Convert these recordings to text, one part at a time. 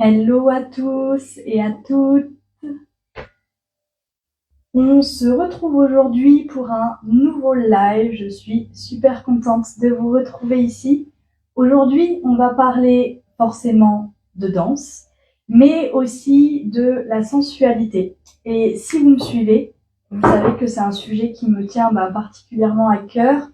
Hello à tous et à toutes. On se retrouve aujourd'hui pour un nouveau live. Je suis super contente de vous retrouver ici. Aujourd'hui, on va parler forcément de danse, mais aussi de la sensualité. Et si vous me suivez, vous savez que c'est un sujet qui me tient particulièrement à cœur.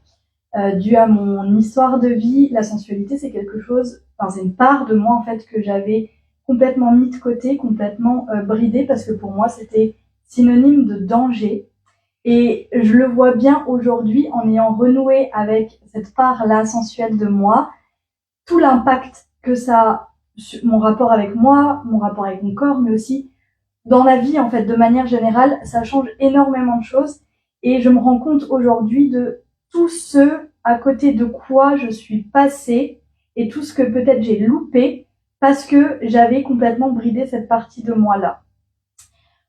Dû à mon histoire de vie, la sensualité, c'est quelque chose, c'est une part de moi en fait que j'avais complètement mis de côté, complètement bridée, parce que pour moi c'était synonyme de danger. Et je le vois bien aujourd'hui en ayant renoué avec cette part-là sensuelle de moi, tout l'impact que ça a sur mon rapport avec moi, mon rapport avec mon corps, mais aussi dans la vie en fait de manière générale, ça change énormément de choses. Et je me rends compte aujourd'hui de tout ce à côté de quoi je suis passée et tout ce que peut-être j'ai loupé parce que j'avais complètement bridé cette partie de moi-là.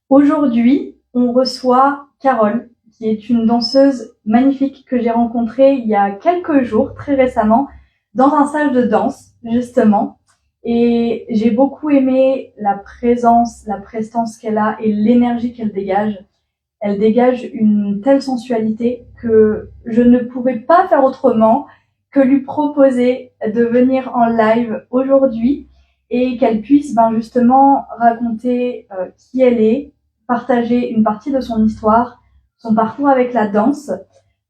Aujourd'hui, on reçoit Carole, qui est une danseuse magnifique que j'ai rencontrée il y a quelques jours, très récemment, dans un stage de danse, justement. Et j'ai beaucoup aimé la présence, la prestance qu'elle a et l'énergie qu'elle dégage. Elle dégage une telle sensualité que je ne pouvais pas faire autrement que lui proposer de venir en live aujourd'hui et qu'elle puisse justement raconter qui elle est, partager une partie de son histoire, son parcours avec la danse,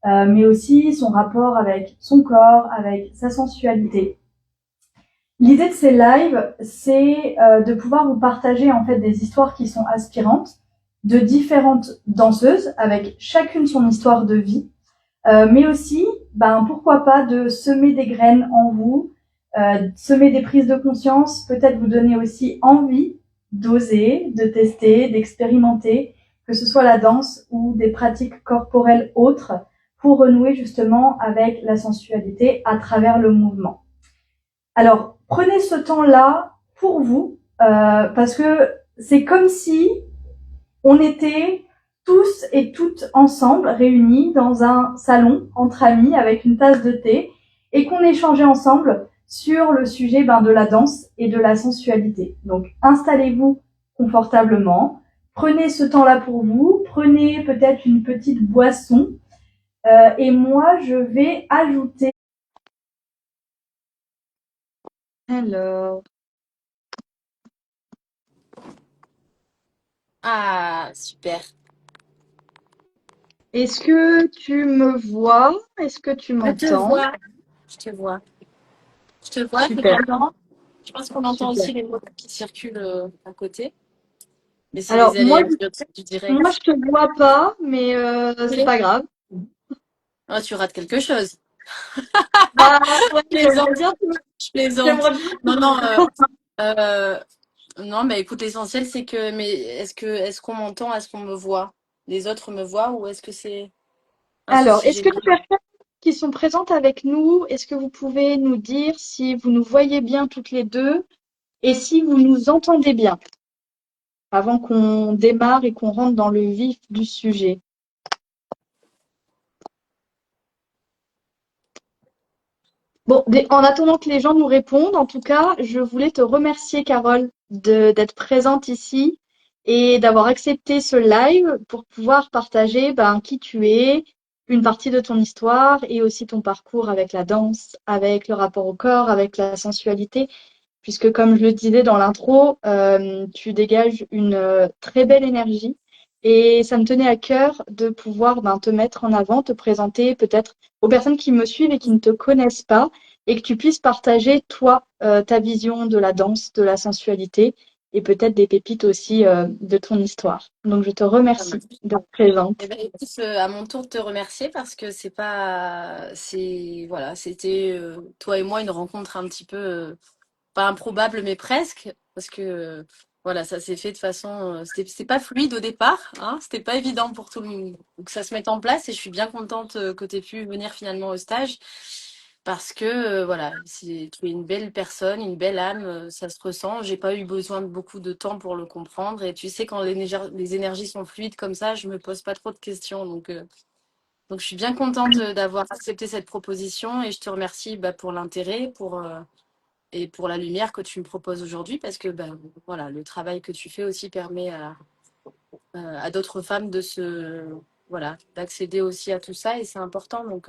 mais aussi son rapport avec son corps, avec sa sensualité. L'idée de ces lives, c'est de pouvoir vous partager en fait des histoires qui sont inspirantes de différentes danseuses avec chacune son histoire de vie, mais aussi, pourquoi pas de semer des graines en vous, semer des prises de conscience, peut-être vous donner aussi envie d'oser, de tester, d'expérimenter, que ce soit la danse ou des pratiques corporelles autres, pour renouer justement avec la sensualité à travers le mouvement. Alors, prenez ce temps-là pour vous, parce que c'est comme si on était tous et toutes ensemble réunis dans un salon entre amis avec une tasse de thé et qu'on échangeait ensemble sur le sujet de la danse et de la sensualité. Donc installez-vous confortablement, prenez ce temps-là pour vous, prenez peut-être une petite boisson et moi je vais ajouter. Alors, Ah, super. est-ce que tu me vois? Est-ce que tu Je te m'entends? vois. Je te vois. Je te vois, je Super, t'entends. Je pense qu'on entend super. aussi les mots qui circulent à côté. Mais c'est les Alors moi, aléas du moi direct. je te vois pas, mais c'est Oui. pas grave. Oh, tu rates quelque chose. Bah ouais, Je plaisante. Je plaisante. j'aimerais bien Non, non. Euh, non, mais écoute, l'essentiel, c'est que. Mais est-ce qu'on m'entend? Est-ce qu'on me voit? Les autres me voient ou est-ce que c'est un Alors, souci est-ce que les général? personnes qui sont présentes avec nous, est-ce que vous pouvez nous dire si vous nous voyez bien toutes les deux et si vous nous entendez bien avant qu'on démarre et qu'on rentre dans le vif du sujet? Bon, en attendant que les gens nous répondent, en tout cas, je voulais te remercier, Carole, d'être présente ici et d'avoir accepté ce live pour pouvoir partager qui tu es, une partie de ton histoire et aussi ton parcours avec la danse, avec le rapport au corps, avec la sensualité, puisque comme je le disais dans l'intro, tu dégages une très belle énergie et ça me tenait à cœur de pouvoir te mettre en avant, te présenter peut-être aux personnes qui me suivent et qui ne te connaissent pas et que tu puisses partager toi ta vision de la danse, de la sensualité et peut-être des pépites aussi de ton histoire. Donc je te Ça remercie marche. d'être présente. Eh ben, écoute, à mon tour de te remercier parce que c'est pas, c'est, voilà, c'était toi et moi une rencontre un petit peu, pas improbable mais presque, parce que voilà, ça s'est fait de façon, c'était pas fluide au départ, hein, c'était pas évident pour tout le monde que ça se mette en place et je suis bien contente que tu aies pu venir finalement au stage parce que voilà, tu es une belle personne, une belle âme, ça se ressent. J'ai pas eu besoin de beaucoup de temps pour le comprendre et tu sais quand les énergies sont fluides comme ça, je me pose pas trop de questions donc je suis bien contente d'avoir accepté cette proposition et je te remercie pour l'intérêt, et pour la lumière que tu me proposes aujourd'hui, parce que ben, voilà, le travail que tu fais aussi permet à d'autres femmes voilà, d'accéder aussi à tout ça et c'est important. Donc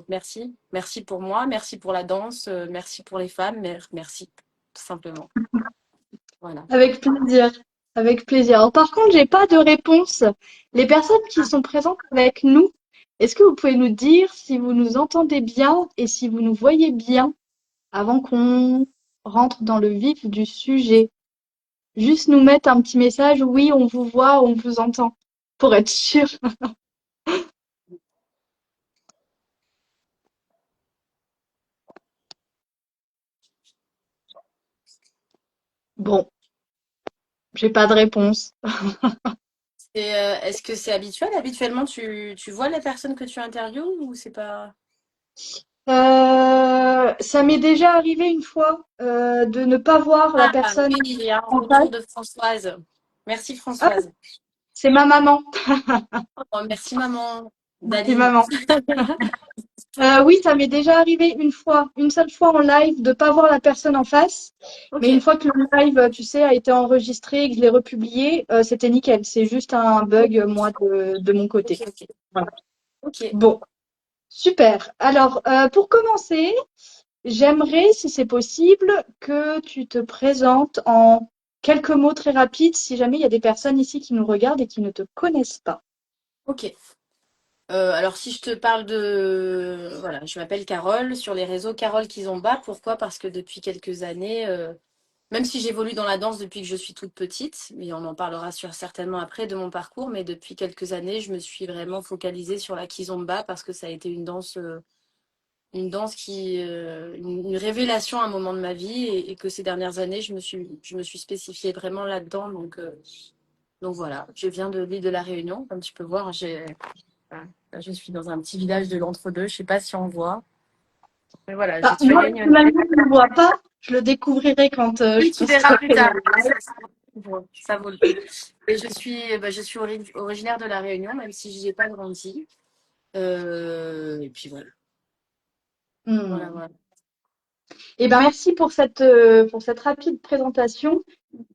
merci. Merci pour moi, merci pour la danse, merci pour les femmes, merci, tout simplement. Voilà. Avec plaisir. Avec plaisir. Alors, par contre, j'ai pas de réponse. Les personnes qui sont présentes avec nous, est-ce que vous pouvez nous dire si vous nous entendez bien et si vous nous voyez bien avant qu'on rentre dans le vif du sujet? Juste nous mettre un petit message, oui, on vous voit, on vous entend, pour être sûr. Bon, j'ai pas de réponse. Et est-ce que c'est habituel? Habituellement, tu vois les personnes que tu interviews ou c'est pas... Ça m'est déjà arrivé une fois de ne pas voir la Ah personne oui, il y a un en face. retour de Françoise. Merci Ah, Françoise. c'est ma maman. Oh, merci maman. Merci Daline. maman. Oui, ça m'est déjà arrivé une fois, une seule fois en live, de pas voir la personne en face. Ok, Mais une fois que le live, tu sais, a été enregistré et que je l'ai republié, c'était nickel. C'est juste un bug, moi, de mon ok, côté. ok. Voilà. Ok, Bon, super. Alors, pour commencer, j'aimerais, si c'est possible, que tu te présentes en quelques mots très rapides, si jamais il y a des personnes ici qui nous regardent et qui ne te connaissent pas. ok. Alors si je te parle de... Voilà, je m'appelle Carole, sur les réseaux Carole Kizomba. Pourquoi? Parce que depuis quelques années, même si j'évolue dans la danse depuis que je suis toute petite, mais on en parlera certainement après de mon parcours, mais depuis quelques années, je me suis vraiment focalisée sur la Kizomba parce que ça a été une danse une révélation à un moment de ma vie et que ces dernières années, je me suis spécifiée vraiment là-dedans. Donc voilà, je viens de l'île de la Réunion, comme tu peux voir, voilà, là, je suis dans un petit village de l'entre-deux, je sais pas si on voit. Mais voilà, j'ai Bah, tué moi, réunionnais. personnellement, je ne le vois pas. Je le découvrirai quand Oui, je tu verras plus posterai tard. le live. Ça vaut le coup. Et je suis originaire de la Réunion, même si j'y ai pas grandi. Et puis voilà. Voilà, Hmm. voilà. Eh ben, merci pour cette rapide présentation.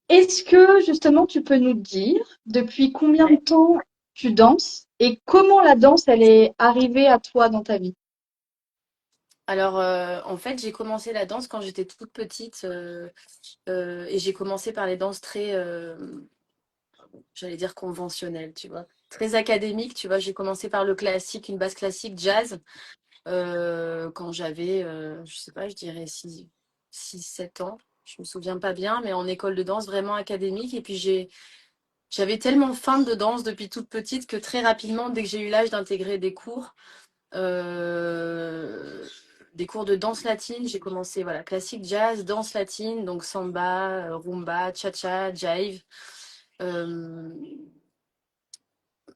Est-ce que justement tu peux nous dire depuis combien de Ouais. temps tu danses et comment la danse elle est arrivée à toi dans ta vie? Alors, en fait, j'ai commencé la danse quand j'étais toute petite et j'ai commencé par les danses très, j'allais dire conventionnelles, tu vois, très académiques, tu vois. J'ai commencé par le classique, une base classique jazz quand j'avais, je sais pas, je dirais 7 ans. Je me souviens pas bien, mais en école de danse vraiment académique. Et puis j'avais tellement faim de danse depuis toute petite que très rapidement, dès que j'ai eu l'âge d'intégrer euh, des cours de danse latine, j'ai commencé voilà classique jazz, danse latine, donc samba, rumba, cha-cha, jive. Euh,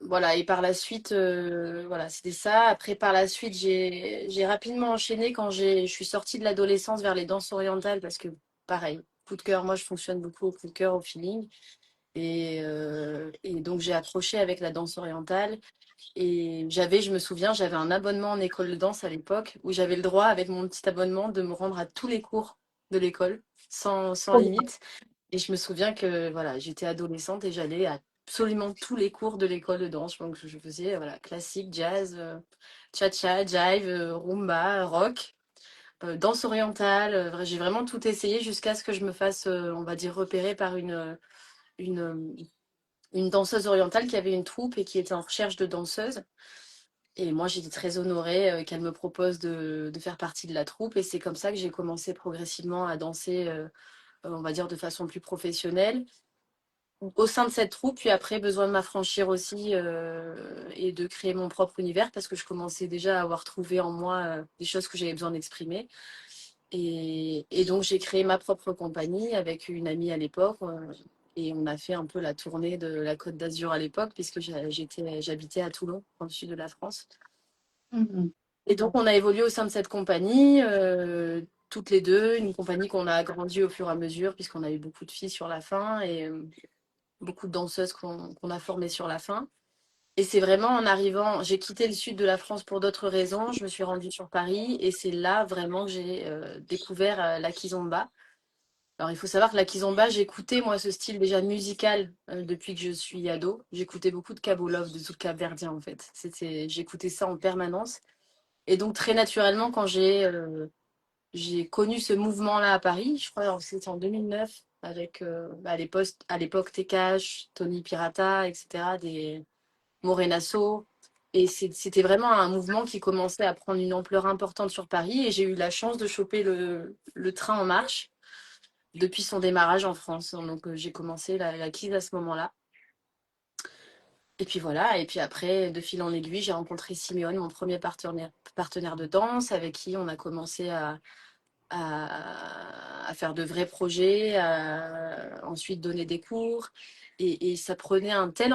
voilà, et par la suite, voilà, c'était ça. Après, par la suite, j'ai rapidement enchaîné quand je suis sortie de l'adolescence vers les danses orientales parce que, pareil, coup de cœur, moi, je fonctionne beaucoup au coup de cœur, au feeling. Et donc, j'ai accroché avec la danse orientale. Et je me souviens, j'avais un abonnement en école de danse à l'époque où j'avais le droit, avec mon petit abonnement, de me rendre à tous les cours de l'école sans limite. Et je me souviens que voilà, j'étais adolescente et j'allais à absolument tous les cours de l'école de danse. Donc je faisais voilà, classique, jazz, cha-cha, jive, rumba, rock, danse orientale. J'ai vraiment tout essayé jusqu'à ce que je me fasse, on va dire, repérer par une, euh, une danseuse orientale qui avait une troupe et qui était en recherche de danseuses. Et moi, j'étais très honorée qu'elle me propose de faire partie de la troupe. Et c'est comme ça que j'ai commencé progressivement à danser, on va dire, de façon plus professionnelle au sein de cette troupe, puis après, besoin de m'affranchir aussi et de créer mon propre univers parce que je commençais déjà à avoir trouvé en moi des choses que j'avais besoin d'exprimer. Et donc, j'ai créé ma propre compagnie avec une amie à l'époque. Et on a fait un peu la tournée de la Côte d'Azur à l'époque, puisque j'habitais à Toulon, dans le sud de la France. Mhm. Et donc, on a évolué au sein de cette compagnie, toutes les deux, une compagnie qu'on a agrandie au fur et à mesure, puisqu'on a eu beaucoup de filles sur la fin. Et beaucoup de danseuses qu'on a formées sur la fin. Et c'est vraiment en arrivant, j'ai quitté le sud de la France pour d'autres raisons, je me suis rendue sur Paris et c'est là vraiment que j'ai découvert la kizomba. Alors il faut savoir que la kizomba, j'écoutais moi ce style déjà musical depuis que je suis ado. J'écoutais beaucoup de Kabolov, de zouk capverdien en fait. J'écoutais ça en permanence. Et donc très naturellement, quand j'ai connu ce mouvement-là à Paris, je crois que c'était en 2009, avec à l'époque TKH, Tony Pirata, etc., des Morenasso. Et c'était vraiment un mouvement qui commençait à prendre une ampleur importante sur Paris. Et j'ai eu la chance de choper le train en marche depuis son démarrage en France. Donc j'ai commencé la quise à ce moment-là. Et puis voilà, et puis après, de fil en aiguille, j'ai rencontré Simeone, mon premier partenaire de danse, avec qui on a commencé à faire de vrais projets, à ensuite donner des cours. Et ça prenait un tel,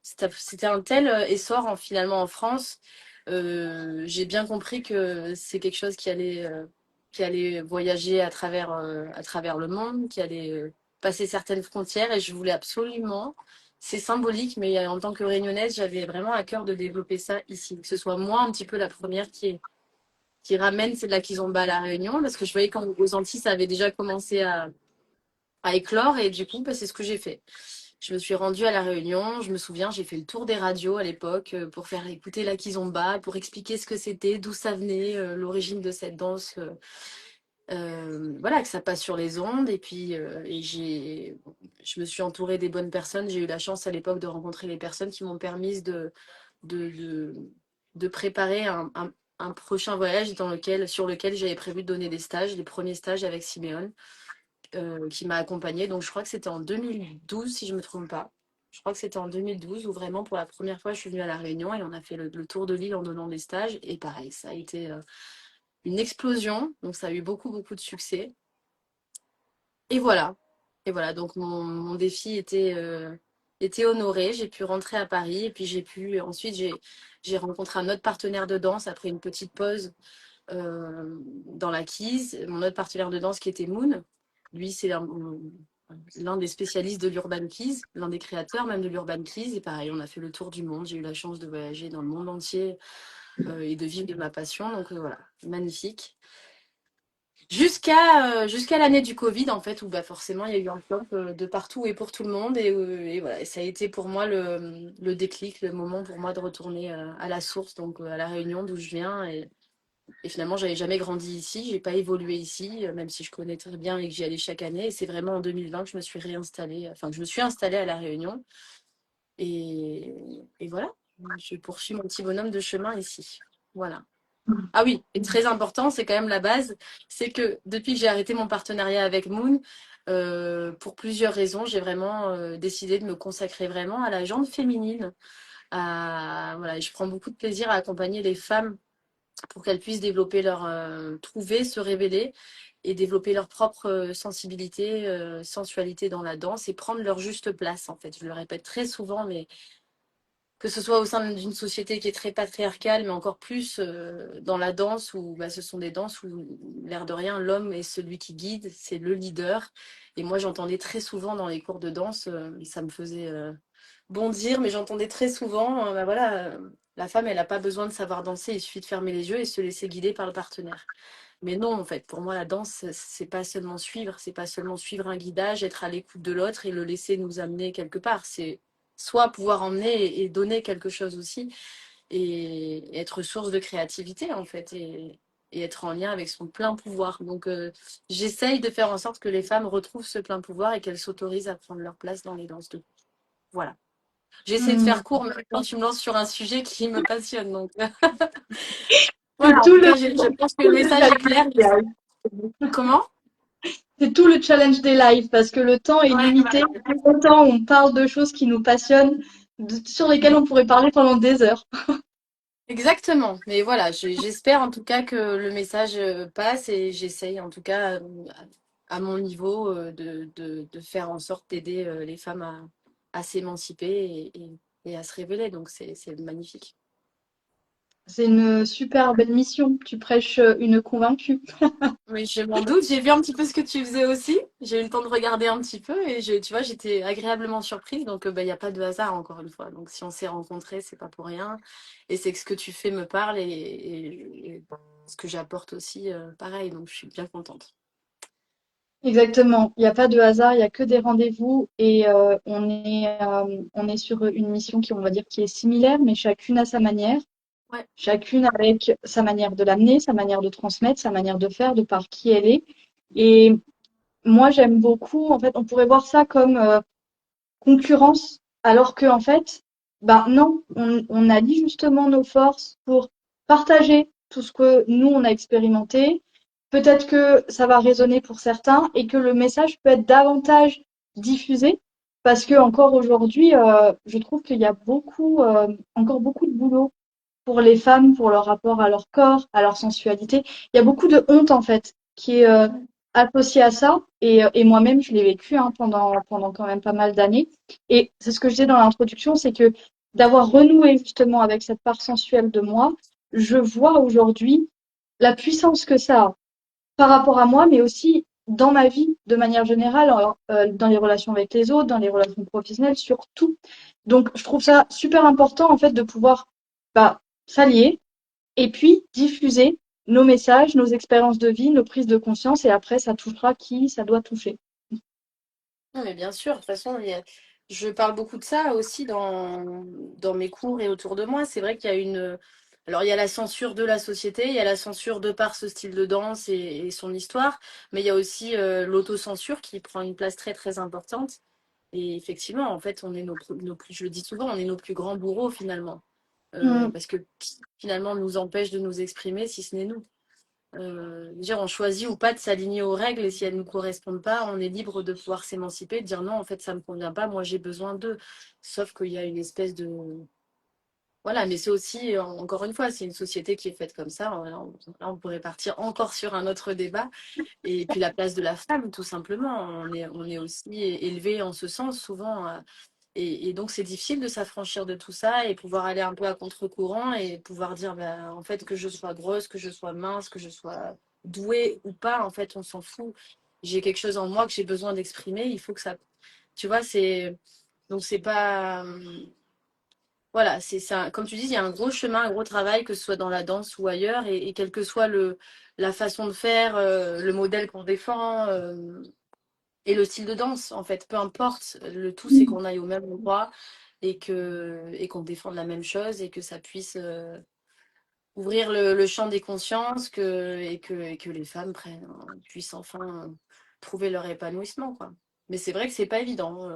c'était un tel essor finalement en France. J'ai bien compris que c'est quelque chose qui allait voyager à travers le monde, qui allait passer certaines frontières. Et je voulais absolument, c'est symbolique, mais en tant que réunionnaise, j'avais vraiment à cœur de développer ça ici. Que ce soit moi un petit peu la première qui ramène c'est de la kizomba à la Réunion parce que je voyais qu'aux Antilles ça avait déjà commencé à éclore et du coup bah, c'est ce que j'ai fait. Je me suis rendue à la Réunion, je me souviens, j'ai fait le tour des radios à l'époque pour faire écouter la kizomba, pour expliquer ce que c'était, d'où ça venait, l'origine de cette danse, voilà, que ça passe sur les ondes. Et puis je me suis entourée des bonnes personnes. J'ai eu la chance à l'époque de rencontrer les personnes qui m'ont permis de, de, de préparer un prochain voyage sur lequel j'avais prévu de donner des stages, les premiers stages avec Siméon, qui m'a accompagnée. Donc je crois que c'était en 2012, si je ne me trompe pas. Je crois que c'était en 2012 où vraiment pour la première fois je suis venue à La Réunion et on a fait le tour de l'île en donnant des stages. Et pareil, ça a été une explosion. Donc ça a eu beaucoup, beaucoup de succès. Et voilà. Et voilà, donc mon défi était honoré. J'ai pu rentrer à Paris et puis j'ai rencontré un autre partenaire de danse après une petite pause dans la Kise. Mon autre partenaire de danse qui était Moon. Lui, c'est l'un des spécialistes de l'Urban Kise, l'un des créateurs même de l'Urban Kise. Et pareil, on a fait le tour du monde. J'ai eu la chance de voyager dans le monde entier et de vivre de ma passion. Donc voilà, magnifique. Jusqu'à l'année du Covid, en fait, où bah, forcément, il y a eu un flop de partout et pour tout le monde. Et voilà, et ça a été pour moi le déclic, le moment pour moi de retourner à la source, donc à La Réunion, d'où je viens. Et finalement, j'avais jamais grandi ici, j'ai pas évolué ici, même si je connais très bien et que j'y allais chaque année. Et c'est vraiment en 2020 que je me suis réinstallée, enfin, que je me suis installée à La Réunion. Et voilà, je poursuis mon petit bonhomme de chemin ici. Voilà. Ah oui, et très important, c'est quand même la base, c'est que depuis que j'ai arrêté mon partenariat avec Moon, pour plusieurs raisons, j'ai vraiment décidé de me consacrer vraiment à la jante féminine. Voilà, et je prends beaucoup de plaisir à accompagner les femmes pour qu'elles puissent développer trouver, se révéler et développer leur propre sensibilité, sensualité dans la danse et prendre leur juste place en fait. Je le répète très souvent, mais que ce soit au sein d'une société qui est très patriarcale, mais encore plus dans la danse, où bah, ce sont des danses où, l'air de rien, l'homme est celui qui guide, c'est le leader. Et moi, j'entendais très souvent dans les cours de danse, ça me faisait bondir, mais j'entendais très souvent, bah, voilà, la femme, elle n'a pas besoin de savoir danser, il suffit de fermer les yeux et se laisser guider par le partenaire. Mais non, en fait, pour moi, la danse, c'est pas seulement suivre, c'est pas seulement suivre un guidage, être à l'écoute de l'autre et le laisser nous amener quelque part. C'est soit pouvoir emmener et donner quelque chose aussi et être source de créativité, en fait, et être en lien avec son plein pouvoir. Donc, j'essaye de faire en sorte que les femmes retrouvent ce plein pouvoir et qu'elles s'autorisent à prendre leur place dans les danses de. Voilà. J'essaie de Hmm. faire court, mais quand tu me lances sur un sujet qui me passionne. Donc, C'est voilà, en tout tout le, cas, je pense que tout le le message est clair. challenge. Comment? C'est tout le challenge des lives parce que le temps est Ouais, limité. Autant on parle de choses qui nous passionnent, sur lesquelles on pourrait parler pendant des heures. exactement. Mais voilà, j'espère en tout cas que le message passe et j'essaye en tout cas à mon niveau de faire en sorte d'aider les femmes à s'émanciper et à se révéler. Donc c'est magnifique. C'est une super belle mission. Tu prêches une convaincue. Oui, je m'en doute. J'ai vu un petit peu ce que tu faisais aussi. J'ai eu le temps de regarder un petit peu et tu vois, j'étais agréablement surprise. Donc, bah, il n'y a pas de hasard, encore une fois. Donc, si on s'est rencontrés, c'est pas pour rien. Et c'est que ce que tu fais me parle et ce que j'apporte aussi, pareil. Donc, je suis bien contente. Exactement. Il n'y a pas de hasard, il y a que des rendez-vous et on est sur une mission qui, on va dire, qui est similaire, mais chacune à sa manière. Ouais. Chacune avec sa manière de l'amener, sa manière de transmettre, sa manière de faire, de par qui elle est. Et moi, j'aime beaucoup, en fait, on pourrait voir ça comme concurrence, alors que en fait, ben non, on allie justement nos forces pour partager tout ce que nous, on a expérimenté. Peut-être que ça va résonner pour certains et que le message peut être davantage diffusé parce que encore aujourd'hui, je trouve qu'il y a encore beaucoup de boulot pour les femmes, pour leur rapport à leur corps, à leur sensualité. Il y a beaucoup de honte en fait qui est associée à ça. Et moi-même, je l'ai vécu pendant quand même pas mal d'années. Et c'est ce que je disais dans l'introduction, c'est que d'avoir renoué justement avec cette part sensuelle de moi, je vois aujourd'hui la puissance que ça a par rapport à moi, mais aussi dans ma vie de manière générale, dans les relations avec les autres, dans les relations professionnelles, surtout. Donc, je trouve ça super important en fait de pouvoir bah, s'allier et puis diffuser nos messages, nos expériences de vie, nos prises de conscience, et après, ça touchera qui ça doit toucher. Non, mais bien sûr, de toute façon, je parle beaucoup de ça aussi dans mes cours et autour de moi. C'est vrai qu'il y a alors il y a la censure de la société, il y a la censure de par ce style de danse et son histoire, mais il y a aussi l'autocensure qui prend une place très très importante. Et effectivement, en fait, on est je le dis souvent, on est nos plus grands bourreaux finalement. Mm, Parce que qui finalement nous empêche de nous exprimer si ce n'est nous. Dire on choisit ou pas de s'aligner aux règles et si elles ne nous correspondent pas, on est libre de pouvoir s'émanciper, de dire non, en fait, ça ne me convient pas, moi j'ai besoin d'eux. Sauf qu'il y a une espèce de. Voilà, mais c'est aussi, encore une fois, c'est une société qui est faite comme ça. Là, on pourrait partir encore sur un autre débat. Et puis la place de la femme, tout simplement. On est aussi élevé en ce sens, souvent. Et donc, c'est difficile de s'affranchir de tout ça et pouvoir aller un peu à contre-courant et pouvoir dire, bah, en fait, que je sois grosse, que je sois mince, que je sois douée ou pas, en fait, on s'en fout. J'ai quelque chose en moi que j'ai besoin d'exprimer. Il faut que ça. Tu vois, c'est. Donc, c'est pas. Voilà, c'est ça. Comme tu dis, il y a un gros chemin, un gros travail, que ce soit dans la danse ou ailleurs, et quelle que soit la façon de faire, le modèle qu'on défend. Et le style de danse, en fait, peu importe, le tout c'est mm. qu'on aille au même endroit et qu'on défende la même chose et que ça puisse ouvrir le champ des consciences et que les femmes puissent enfin trouver leur épanouissement, quoi. Mais c'est vrai que c'est pas évident,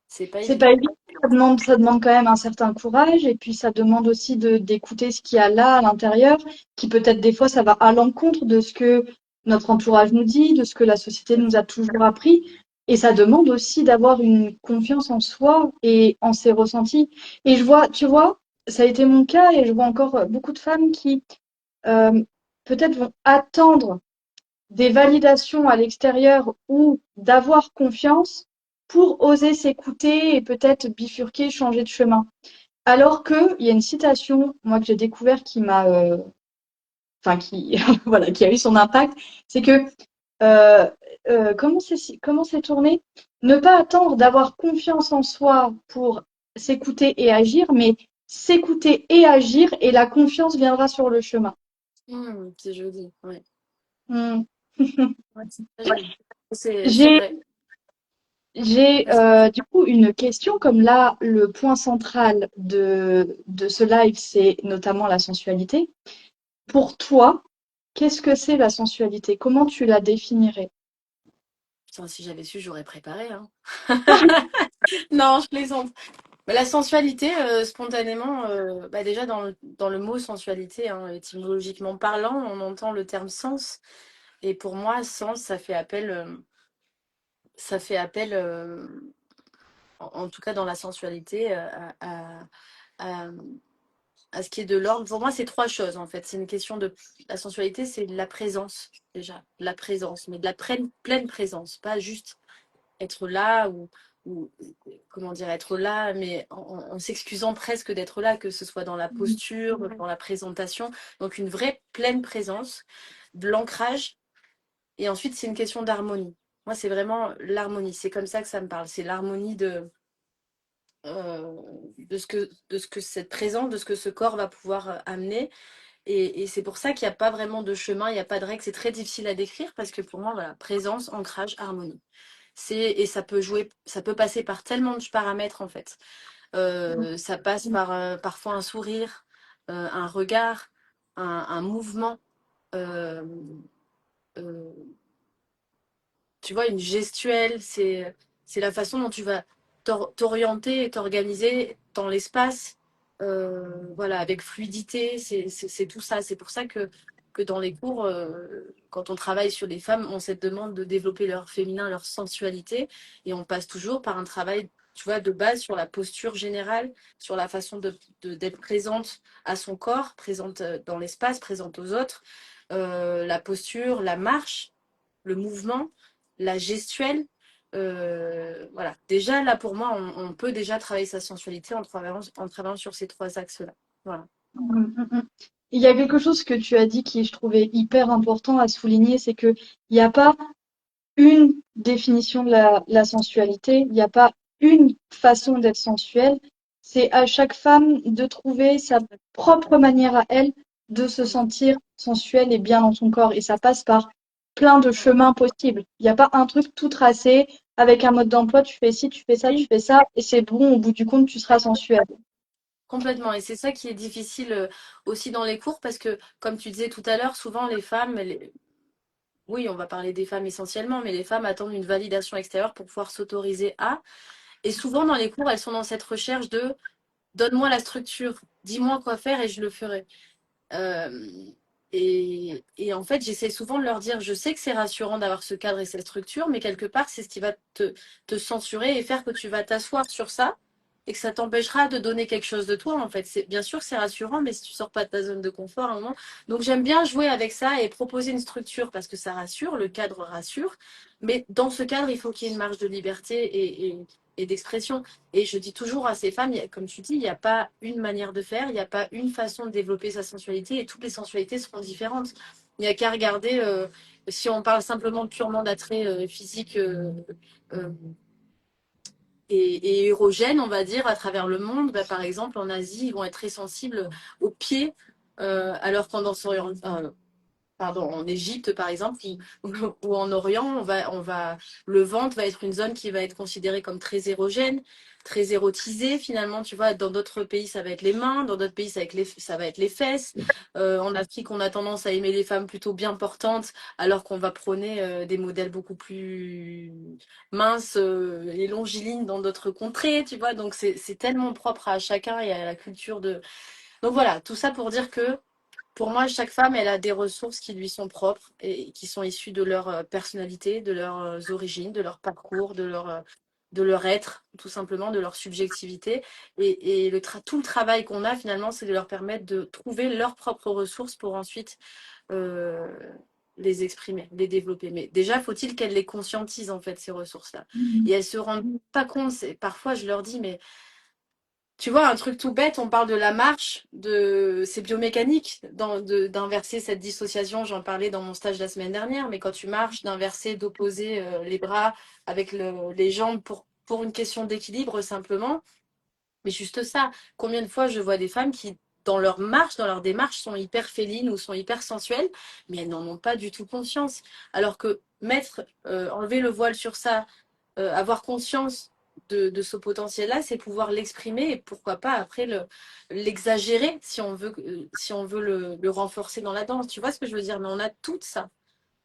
c'est pas C'est pas évident. évident, ça demande quand même un certain courage, et puis ça demande aussi d'écouter ce qu'il y a là à l'intérieur, qui peut-être des fois ça va à l'encontre de ce que notre entourage nous dit, de ce que la société nous a toujours appris. Et ça demande aussi d'avoir une confiance en soi et en ses ressentis. Et tu vois, ça a été mon cas, et je vois encore beaucoup de femmes qui euh, peut-être vont attendre des validations à l'extérieur ou d'avoir confiance pour oser s'écouter et peut-être bifurquer, changer de chemin. Alors que il y a une citation, moi que j'ai découvert qui m'a, enfin qui, voilà, qui a eu son impact, c'est que comment c'est tourné? Ne pas attendre d'avoir confiance en soi pour s'écouter et agir, mais s'écouter et agir, et la confiance viendra sur le chemin. C'est joli, ouais. Hmm. Ouais, c'est très joli. C'est J'ai vrai. J'ai Vas-y. du coup une question, comme là le point central de ce live, c'est notamment la sensualité. Pour toi, qu'est-ce que c'est la sensualité? Comment tu la définirais? Putain, si j'avais su, j'aurais préparé, hein. Non, je plaisante. Mais la sensualité, spontanément, bah déjà dans le mot sensualité, hein, étymologiquement parlant, on entend le terme sens. Et pour moi, sens, ça fait appel en tout cas dans la sensualité, à- à ce qui est de l'ordre. Pour moi, c'est trois choses en fait. C'est une question de. La sensualité, c'est de la présence, déjà. La présence, mais de la pleine présence, pas juste être là ou comment dire, être là, mais en s'excusant presque d'être là, que ce soit dans la posture, dans la présentation. Donc une vraie pleine présence, de l'ancrage. Et ensuite, c'est une question d'harmonie. Moi, c'est vraiment l'harmonie. C'est comme ça que ça me parle. C'est l'harmonie euh, de ce que cette présence, de ce que ce corps va pouvoir amener. Et c'est pour ça qu'il n'y a pas vraiment de chemin, il n'y a pas de règle. C'est très difficile à décrire parce que pour moi, voilà, présence, ancrage, harmonie. Et ça peut jouer, ça peut passer par tellement de paramètres en fait. Ça passe par parfois un sourire, un regard, un mouvement, euh, euh, tu vois, une gestuelle. C'est la façon dont tu vas t'orienter et t'organiser dans l'espace, voilà, avec fluidité. C'est tout ça. C'est pour ça que dans les cours, quand on travaille sur les femmes, on se demande de développer leur féminin, leur sensualité, et on passe toujours par un travail, tu vois, de base sur la posture générale, sur la façon d'être présente à son corps, présente dans l'espace, présente aux autres, la posture, la marche, le mouvement, la gestuelle. Voilà. Déjà, là, pour moi, on peut déjà travailler sa sensualité en travaillant sur ces trois axes-là. Voilà. Il y a quelque chose que tu as dit qui je trouvais hyper important à souligner, c'est que il n'y a pas une définition de la sensualité, il n'y a pas une façon d'être sensuelle. C'est à chaque femme de trouver sa propre manière à elle de se sentir sensuelle et bien dans son corps. Et ça passe par plein de chemins possibles. Il n'y a pas un truc tout tracé avec un mode d'emploi, tu fais ci, tu fais ça, tu Oui, fais ça, et c'est bon, au bout du compte, tu seras sensuelle. complètement. Et c'est ça qui est difficile aussi dans les cours parce que, comme tu disais tout à l'heure, souvent les femmes, oui, on va parler des femmes essentiellement, mais les femmes attendent une validation extérieure pour pouvoir s'autoriser à. Et souvent dans les cours, elles sont dans cette recherche de donne-moi la structure, dis-moi quoi faire et je le ferai. Euh, et en fait, j'essaie souvent de leur dire, je sais que c'est rassurant d'avoir ce cadre et cette structure, mais quelque part, c'est ce qui va te censurer et faire que tu vas t'asseoir sur ça et que ça t'empêchera de donner quelque chose de toi. En fait, bien sûr, c'est rassurant, mais si tu sors pas de ta zone de confort à un moment. Donc, j'aime bien jouer avec ça et proposer une structure parce que ça rassure, le cadre rassure. Mais dans ce cadre, il faut qu'il y ait une marge de liberté et d'expression. Et je dis toujours à ces femmes, comme tu dis, il n'y a pas une manière de faire, il n'y a pas une façon de développer sa sensualité et toutes les sensualités seront différentes. Il n'y a qu'à regarder, si on parle simplement purement d'attrait physique euh, et érogène, on va dire, à travers le monde, bah, par exemple en Asie, ils vont être très sensibles aux pieds, alors qu'en pardon, en Égypte, par exemple, ou en Orient, le ventre va être une zone qui va être considérée comme très érogène, très érotisée, finalement, tu vois. Dans d'autres pays, ça va être les mains, dans d'autres pays, ça va être les fesses. En Afrique, on a tendance à aimer les femmes plutôt bien portantes, alors qu'on va prôner des modèles beaucoup plus minces et longilignes dans d'autres contrées, tu vois. Donc, c'est tellement propre à chacun et à la culture de. Donc voilà, tout ça pour dire que pour moi, chaque femme, elle a des ressources qui lui sont propres et qui sont issues de leur personnalité, de leurs origines, de leur parcours, de leur être, tout simplement, de leur subjectivité. Et tout le travail qu'on a, finalement, c'est de leur permettre de trouver leurs propres ressources pour ensuite euh, les exprimer, les développer. Mais déjà, faut-il qu'elles les conscientisent, en fait, ces ressources-là. Et elles se rendent pas compte. Parfois, je leur dis, mais tu vois, un truc tout bête, on parle de la marche, c'est biomécanique d'inverser cette dissociation. J'en parlais dans mon stage la semaine dernière, mais quand tu marches, d'inverser, d'opposer les bras avec les jambes pour une question d'équilibre simplement. Mais juste ça, combien de fois je vois des femmes qui, dans leur marche, dans leur démarche, sont hyper félines ou sont hyper sensuelles, mais elles n'en ont pas du tout conscience. Alors que enlever le voile sur ça, avoir conscience de ce potentiel-là, c'est pouvoir l'exprimer et pourquoi pas après l'exagérer si on veut le renforcer dans la danse. Tu vois ce que je veux dire? Mais on a tout ça.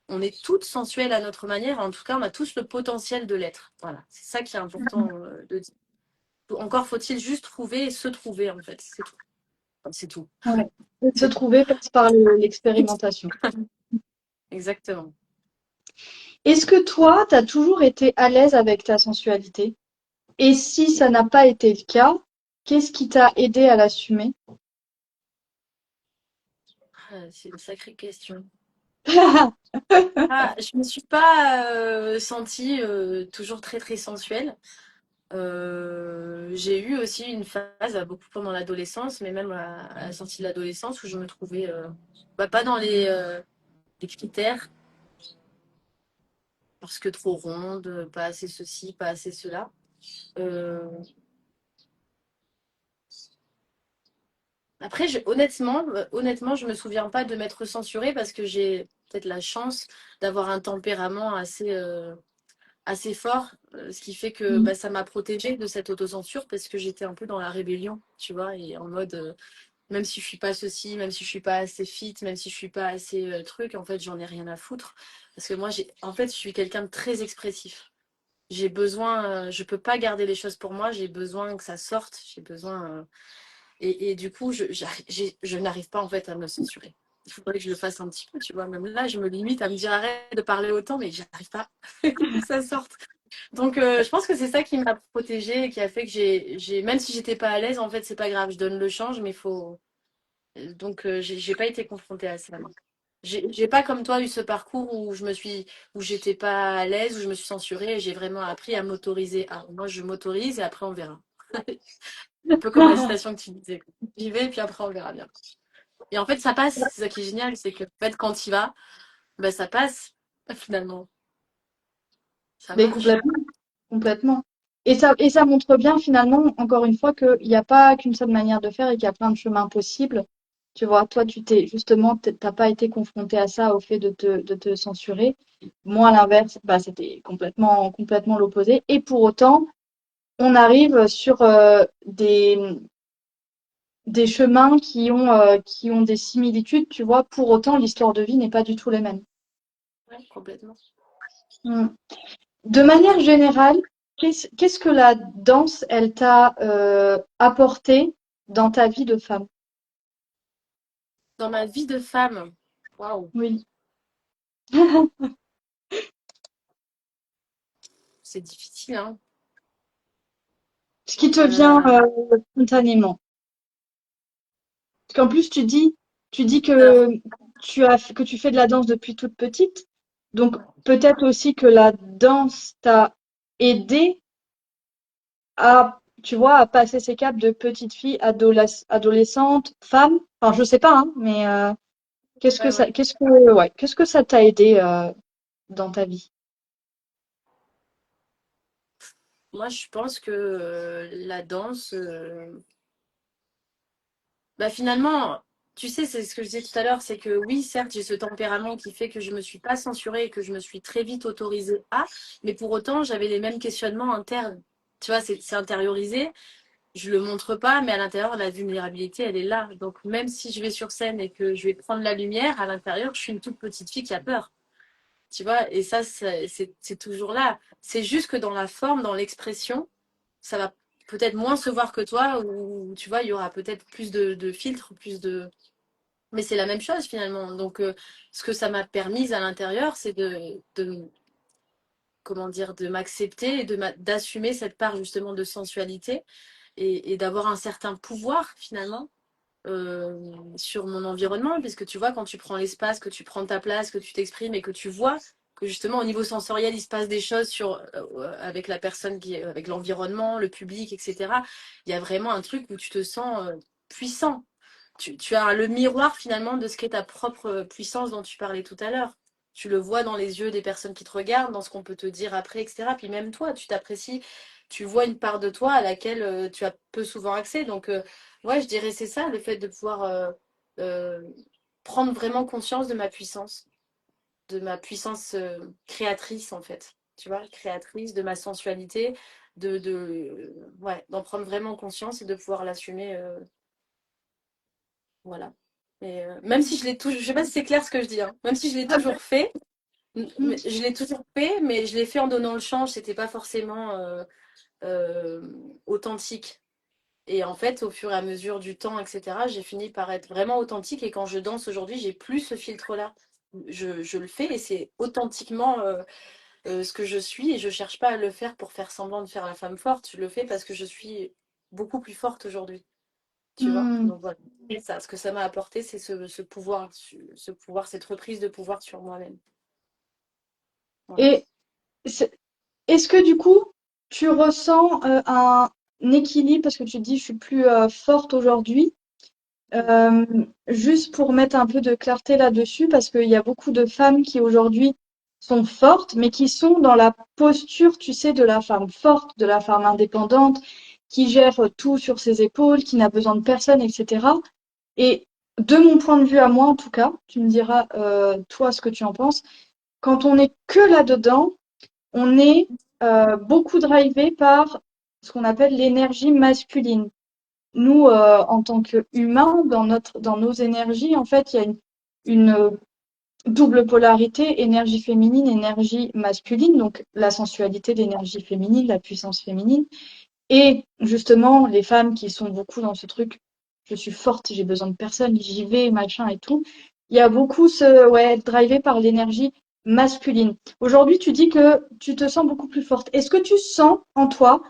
On est toutes sensuelles à notre manière. En tout cas, on a tous le potentiel de l'être. Voilà, c'est ça qui est important de dire. Encore faut-il juste trouver et se trouver, en fait. C'est tout. Enfin, c'est tout. Ouais. Se trouver passe par l'expérimentation. Exactement. Est-ce que toi, tu as toujours été à l'aise avec ta sensualité? Et si ça n'a pas été le cas, qu'est-ce qui t'a aidé à l'assumer? Ah, c'est une sacrée question. Ah, je me suis pas sentie toujours très très sensuelle. J'ai eu aussi une phase, beaucoup pendant l'adolescence, mais même à la sortie de l'adolescence, où je me trouvais pas dans les critères, parce que trop ronde, pas assez ceci, pas assez cela. Euh, Après, honnêtement, je me souviens pas de m'être censurée parce que j'ai peut-être la chance d'avoir un tempérament assez fort, ce qui fait que Mm. bah, ça m'a protégée de cette autocensure parce que j'étais un peu dans la rébellion, tu vois, et en mode même si je suis pas ceci, même si je suis pas assez fit, même si je suis pas assez truc, en fait, j'en ai rien à foutre parce que moi, en fait, je suis quelqu'un de très expressif. J'ai besoin, je peux pas garder les choses pour moi, j'ai besoin que ça sorte, j'ai besoin. Et du coup, je n'arrive pas en fait à me censurer. Il faudrait que je le fasse un petit peu, tu vois. Même là, je me limite à me dire arrête de parler autant, mais j'arrive pas. Il faut que ça sorte. Donc, je pense que c'est ça qui m'a protégée et qui a fait que même si j'étais pas à l'aise, en fait, c'est pas grave. Je donne le change, mais il faut. Donc, j'ai pas été confrontée à ça. J'ai pas comme toi eu ce parcours où j'étais pas à l'aise, où je me suis censurée. Et j'ai vraiment appris à m'autoriser. Ah, moi, je m'autorise et après on verra. Un peu comme la citation que tu disais. J'y vais, puis après on verra bien. Et en fait, ça passe. C'est ça qui est génial, c'est que en fait, quand tu y vas, ben, ça passe, finalement. Ça Mais marche. complètement, complètement. Et ça montre bien finalement, encore une fois, qu'il n'y a pas qu'une seule manière de faire et qu'il y a plein de chemins possibles. Tu vois, toi, t'as pas été confronté à ça, au fait de te censurer. Moi, à l'inverse, bah, c'était complètement l'opposé. Et pour autant, on arrive sur des chemins qui ont des similitudes, tu vois. Pour autant, l'histoire de vie n'est pas du tout les mêmes. Ouais, complètement. Mm. De manière générale, qu'est-ce que la danse, elle t'a apporté dans ta vie de femme? Dans ma vie de femme, waouh, Oui. c'est difficile, hein. Ce qui te vient Euh, spontanément. Parce qu'en plus, tu dis alors, que tu fais de la danse depuis toute petite. Donc, peut-être aussi que la danse t'a aidé à, tu vois, à passer ces caps de petite fille, adolescente, femme. Enfin, je sais pas, hein, mais ouais, ouais. qu'est-ce que ça t'a aidé dans ta vie? Moi, je pense que la danse, bah finalement, tu sais, c'est ce que je disais tout à l'heure, c'est que oui, certes, j'ai ce tempérament qui fait que je me suis pas censurée et que je me suis très vite autorisée à, mais pour autant, j'avais les mêmes questionnements internes. Tu vois, c'est intériorisé. Je le montre pas, mais à l'intérieur, la vulnérabilité, elle est là. Donc, même si je vais sur scène et que je vais prendre la lumière, à l'intérieur, je suis une toute petite fille qui a peur. Tu vois, et ça, c'est toujours là. C'est juste que dans la forme, dans l'expression, ça va peut-être moins se voir que toi, ou tu vois, il y aura peut-être plus de filtres, plus de. Mais c'est la même chose finalement. Donc, ce que ça m'a permis à l'intérieur, c'est comment dire, de m'accepter et d'assumer cette part justement de sensualité et d'avoir un certain pouvoir finalement sur mon environnement, puisque tu vois, quand tu prends l'espace, que tu prends ta place, que tu t'exprimes et que tu vois que justement au niveau sensoriel, il se passe des choses avec la personne avec l'environnement, le public, etc. Il y a vraiment un truc où tu te sens puissant. Tu as le miroir finalement de ce qu'est ta propre puissance dont tu parlais tout à l'heure. Tu le vois dans les yeux des personnes qui te regardent, dans ce qu'on peut te dire après, etc. Puis même toi, tu t'apprécies, tu vois une part de toi à laquelle tu as peu souvent accès. Donc, ouais, je dirais c'est ça, le fait de pouvoir euh, prendre vraiment conscience de ma puissance créatrice en fait. Tu vois, créatrice, de ma sensualité, ouais, d'en prendre vraiment conscience et de pouvoir l'assumer. Voilà. Et, même si je l'ai toujours, je sais pas si c'est clair ce que je dis, hein. Même si je l'ai Ah ben, toujours fait, mm, je l'ai toujours fait, mais je l'ai fait en donnant le change. C'était pas forcément euh, authentique. Et en fait, au fur et à mesure du temps, etc., j'ai fini par être vraiment authentique. Et quand je danse aujourd'hui, j'ai plus ce filtre-là. Je le fais et c'est authentiquement ce que je suis. Et je cherche pas à le faire pour faire semblant de faire la femme forte. Je le fais parce que je suis beaucoup plus forte aujourd'hui. Tu vois? mm. Donc voilà. Et ça, ce que ça m'a apporté, c'est ce pouvoir, cette reprise de pouvoir sur moi-même. Voilà. Et est-ce que du coup, tu ressens un équilibre parce que tu te dis je suis plus forte aujourd'hui. Euh, Juste pour mettre un peu de clarté là-dessus, parce qu'il y a beaucoup de femmes qui aujourd'hui sont fortes, mais qui sont dans la posture, tu sais, de la femme forte, de la femme indépendante, qui gère tout sur ses épaules, qui n'a besoin de personne, etc. Et de mon point de vue à moi, en tout cas, tu me diras toi ce que tu en penses. Quand on est que là-dedans, on est beaucoup drivé par ce qu'on appelle l'énergie masculine. Nous, en tant qu'humains, dans nos énergies, en fait, il y a une double polarité, énergie féminine, énergie masculine, donc la sensualité, l'énergie féminine, la puissance féminine. Et justement, les femmes qui sont beaucoup dans ce truc, je suis forte, j'ai besoin de personne, j'y vais, machin et tout. Il y a beaucoup ouais, drivé par l'énergie masculine. Aujourd'hui, tu dis que tu te sens beaucoup plus forte. Est-ce que tu sens en toi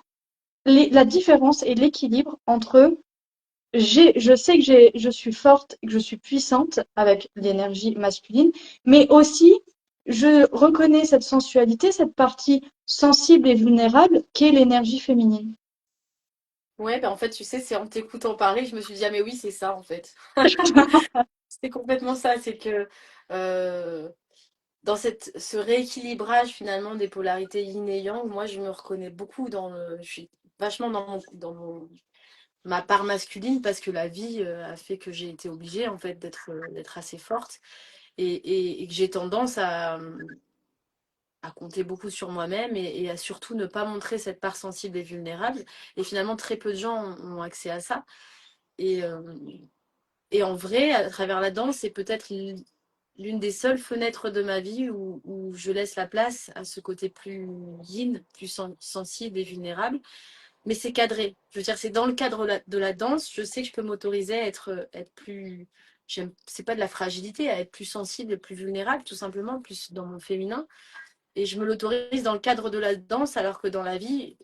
la différence et l'équilibre entre je sais que je suis forte, que je suis puissante avec l'énergie masculine, mais aussi je reconnais cette sensualité, cette partie sensible et vulnérable qu'est l'énergie féminine. Ouais, en fait, tu sais, c'est en t'écoutant parler, je me suis dit, ah, mais oui, c'est ça, en fait. C'est complètement ça. C'est que euh, dans ce rééquilibrage, finalement, des polarités yin et yang, moi, je me reconnais beaucoup je suis vachement ma part masculine parce que la vie a fait que j'ai été obligée, en fait, d'être assez forte et que j'ai tendance à compter beaucoup sur moi-même et à surtout ne pas montrer cette part sensible et vulnérable. Et finalement, très peu de gens ont accès à ça. Et, euh, et en vrai, à travers la danse, c'est peut-être l'une des seules fenêtres de ma vie où je laisse la place à ce côté plus yin, plus sensible et vulnérable. Mais c'est cadré. Je veux dire, c'est dans le cadre de la danse, je sais que je peux m'autoriser à être plus. C'est pas de la fragilité, à être plus sensible, plus vulnérable, tout simplement, plus dans mon féminin. Et je me l'autorise dans le cadre de la danse, alors que dans la vie,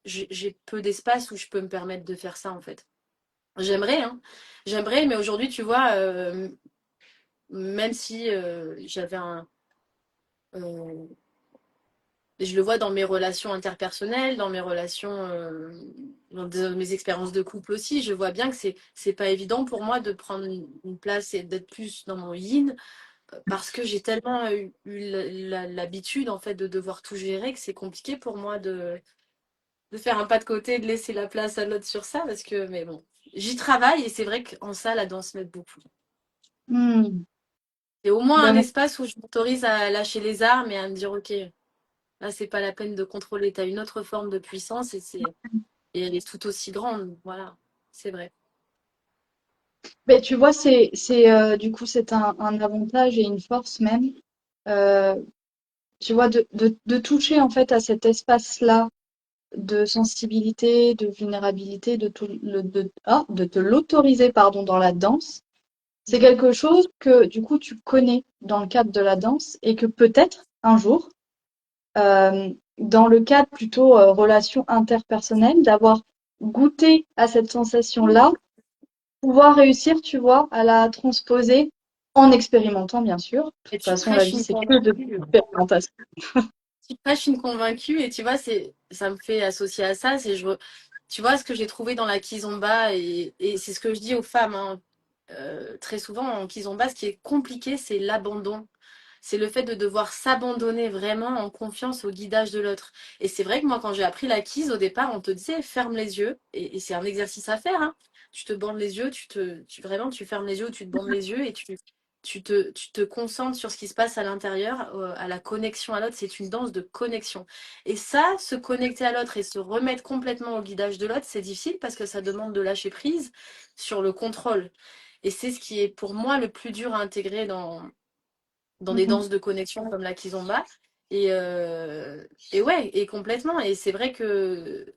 j'ai peu d'espace où je peux me permettre de faire ça, en fait. J'aimerais, hein. J'aimerais, mais aujourd'hui, tu vois, même si j'avais un. euh, je le vois dans mes relations interpersonnelles, dans mes relations, mes expériences de couple aussi, je vois bien que c'est pas évident pour moi de prendre une place et d'être plus dans mon yin parce que j'ai tellement eu l'habitude en fait de devoir tout gérer que c'est compliqué pour moi de faire un pas de côté, de laisser la place à l'autre sur ça parce que mais bon, j'y travaille et c'est vrai qu'en ça la danse m'aide beaucoup. Hmm. C'est au moins un Ben, espace où je m'autorise à lâcher les armes et à me dire ok, là c'est pas la peine de contrôler, t'as une autre forme de puissance et elle est tout aussi grande, voilà, c'est vrai. tu vois, du coup, c'est un avantage et une force même. Euh, Tu vois, de toucher en fait à cet espace-là de sensibilité, de vulnérabilité, de te l'autoriser, pardon, dans la danse. C'est quelque chose que du coup tu connais dans le cadre de la danse et que peut-être un jour, dans le cadre plutôt relation interpersonnelle, d'avoir goûté à cette sensation-là, pouvoir réussir, tu vois, à la transposer en expérimentant, bien sûr. De Et toute tu façon, la prêches vie, une c'est que de convaincue. l'expérimentation. Tu prêches une convaincue et tu vois, ça me fait associer à ça. Tu vois ce que j'ai trouvé dans la kizomba et c'est ce que je dis aux femmes hein, très souvent en kizomba. Ce qui est compliqué, c'est l'abandon. C'est le fait de devoir s'abandonner vraiment en confiance au guidage de l'autre. Et c'est vrai que moi, quand j'ai appris la kiz, au départ, on te disait ferme les yeux. Et c'est un exercice à faire. Hein. Tu te bandes les yeux, vraiment, tu fermes les yeux, tu te bandes les yeux et tu te concentres sur ce qui se passe à l'intérieur, à la connexion à l'autre. C'est une danse de connexion. Et ça, se connecter à l'autre et se remettre complètement au guidage de l'autre, c'est difficile parce que ça demande de lâcher prise sur le contrôle. Et c'est ce qui est pour moi le plus dur à intégrer dans des Mhm. danses de connexion comme la kizomba. Et, ouais, et complètement. Et c'est vrai que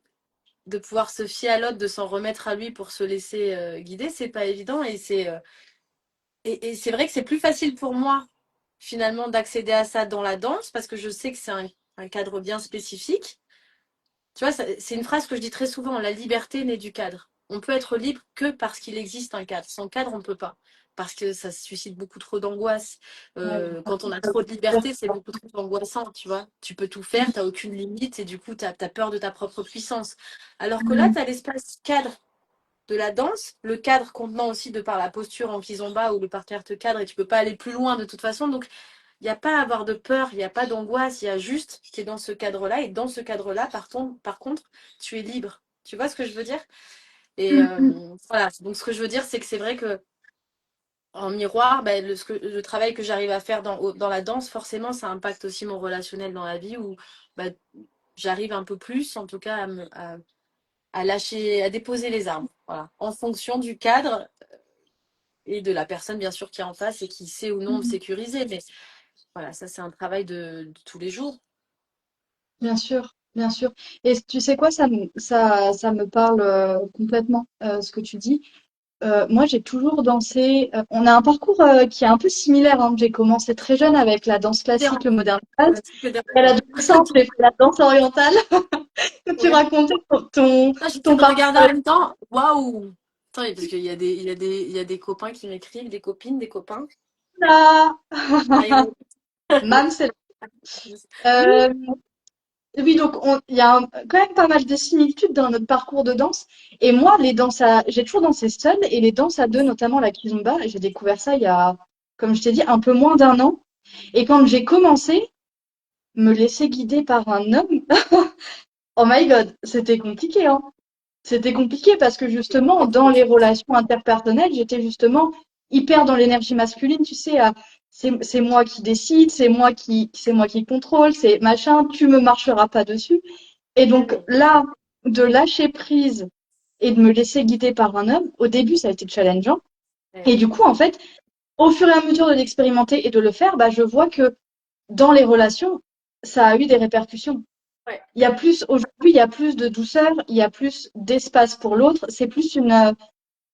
de pouvoir se fier à l'autre, de s'en remettre à lui pour se laisser guider, c'est pas évident. Et c'est vrai que c'est plus facile pour moi, finalement, d'accéder à ça dans la danse, parce que je sais que c'est un cadre bien spécifique. Tu vois, c'est une phrase que je dis très souvent, la liberté naît du cadre. On peut être libre que parce qu'il existe un cadre. Sans cadre, on ne peut pas. parce que ça suscite beaucoup trop d'angoisse. Ouais, Quand on a trop de liberté, c'est beaucoup trop angoissant, tu vois. Tu peux tout faire, tu n'as aucune limite et du coup, tu as peur de ta propre puissance. Alors que là, mm, tu as l'espace cadre de la danse, le cadre contenant aussi de par la posture en kizomba où le partenaire te cadre et tu peux pas aller plus loin de toute façon. Donc, il n'y a pas à avoir de peur, il n'y a pas d'angoisse, il y a juste, tu es dans ce cadre-là et dans ce cadre-là, par contre, tu es libre. Tu vois ce que je veux dire? Et mm, mm. voilà, donc ce que je veux dire, c'est que c'est vrai que en miroir, ben, le travail que j'arrive à faire dans la danse, forcément, ça impacte aussi mon relationnel dans la vie où ben, j'arrive un peu plus, en tout cas, à lâcher, à déposer les armes. Voilà. En fonction du cadre et de la personne, bien sûr, qui est en face et qui sait ou non me sécuriser. Mais voilà, ça, c'est un travail de tous les jours. Bien sûr, bien sûr. Et tu sais quoi, ça me parle complètement ce que tu dis. Moi, j'ai toujours dansé. On a un parcours qui est un peu similaire, hein. J'ai commencé très jeune avec la danse classique, le modern jazz. Que des Et à rencontres. l'adolescence, j'ai fait la danse orientale. Tu Ouais. racontais ton, Là, je suis en train ton de parcours regarder en même temps. Waouh! Attends, parce qu'il y a il y a des copains qui m'écrivent, des copines, des copains. là. Ah, il y en a- Mam, c'est Oui, euh, oui, donc il y a quand même pas mal de similitudes dans notre parcours de danse. Et moi, j'ai toujours dansé seule et les danses à deux, notamment la kizomba, j'ai découvert ça il y a, comme je t'ai dit, un peu moins d'un an. Et quand j'ai commencé, me laisser guider par un homme, oh my God, c'était compliqué, hein. C'était compliqué parce que justement, dans les relations interpersonnelles, j'étais justement hyper dans l'énergie masculine, tu sais, c'est moi qui décide, c'est moi qui contrôle, c'est machin, tu me marcheras pas dessus. Et donc là, de lâcher prise et de me laisser guider par un homme, au début, ça a été challengeant. Et du coup, en fait, au fur et à mesure de l'expérimenter et de le faire, bah, je vois que dans les relations, ça a eu des répercussions. ouais. Aujourd'hui, il y a plus de douceur, il y a plus d'espace pour l'autre. C'est plus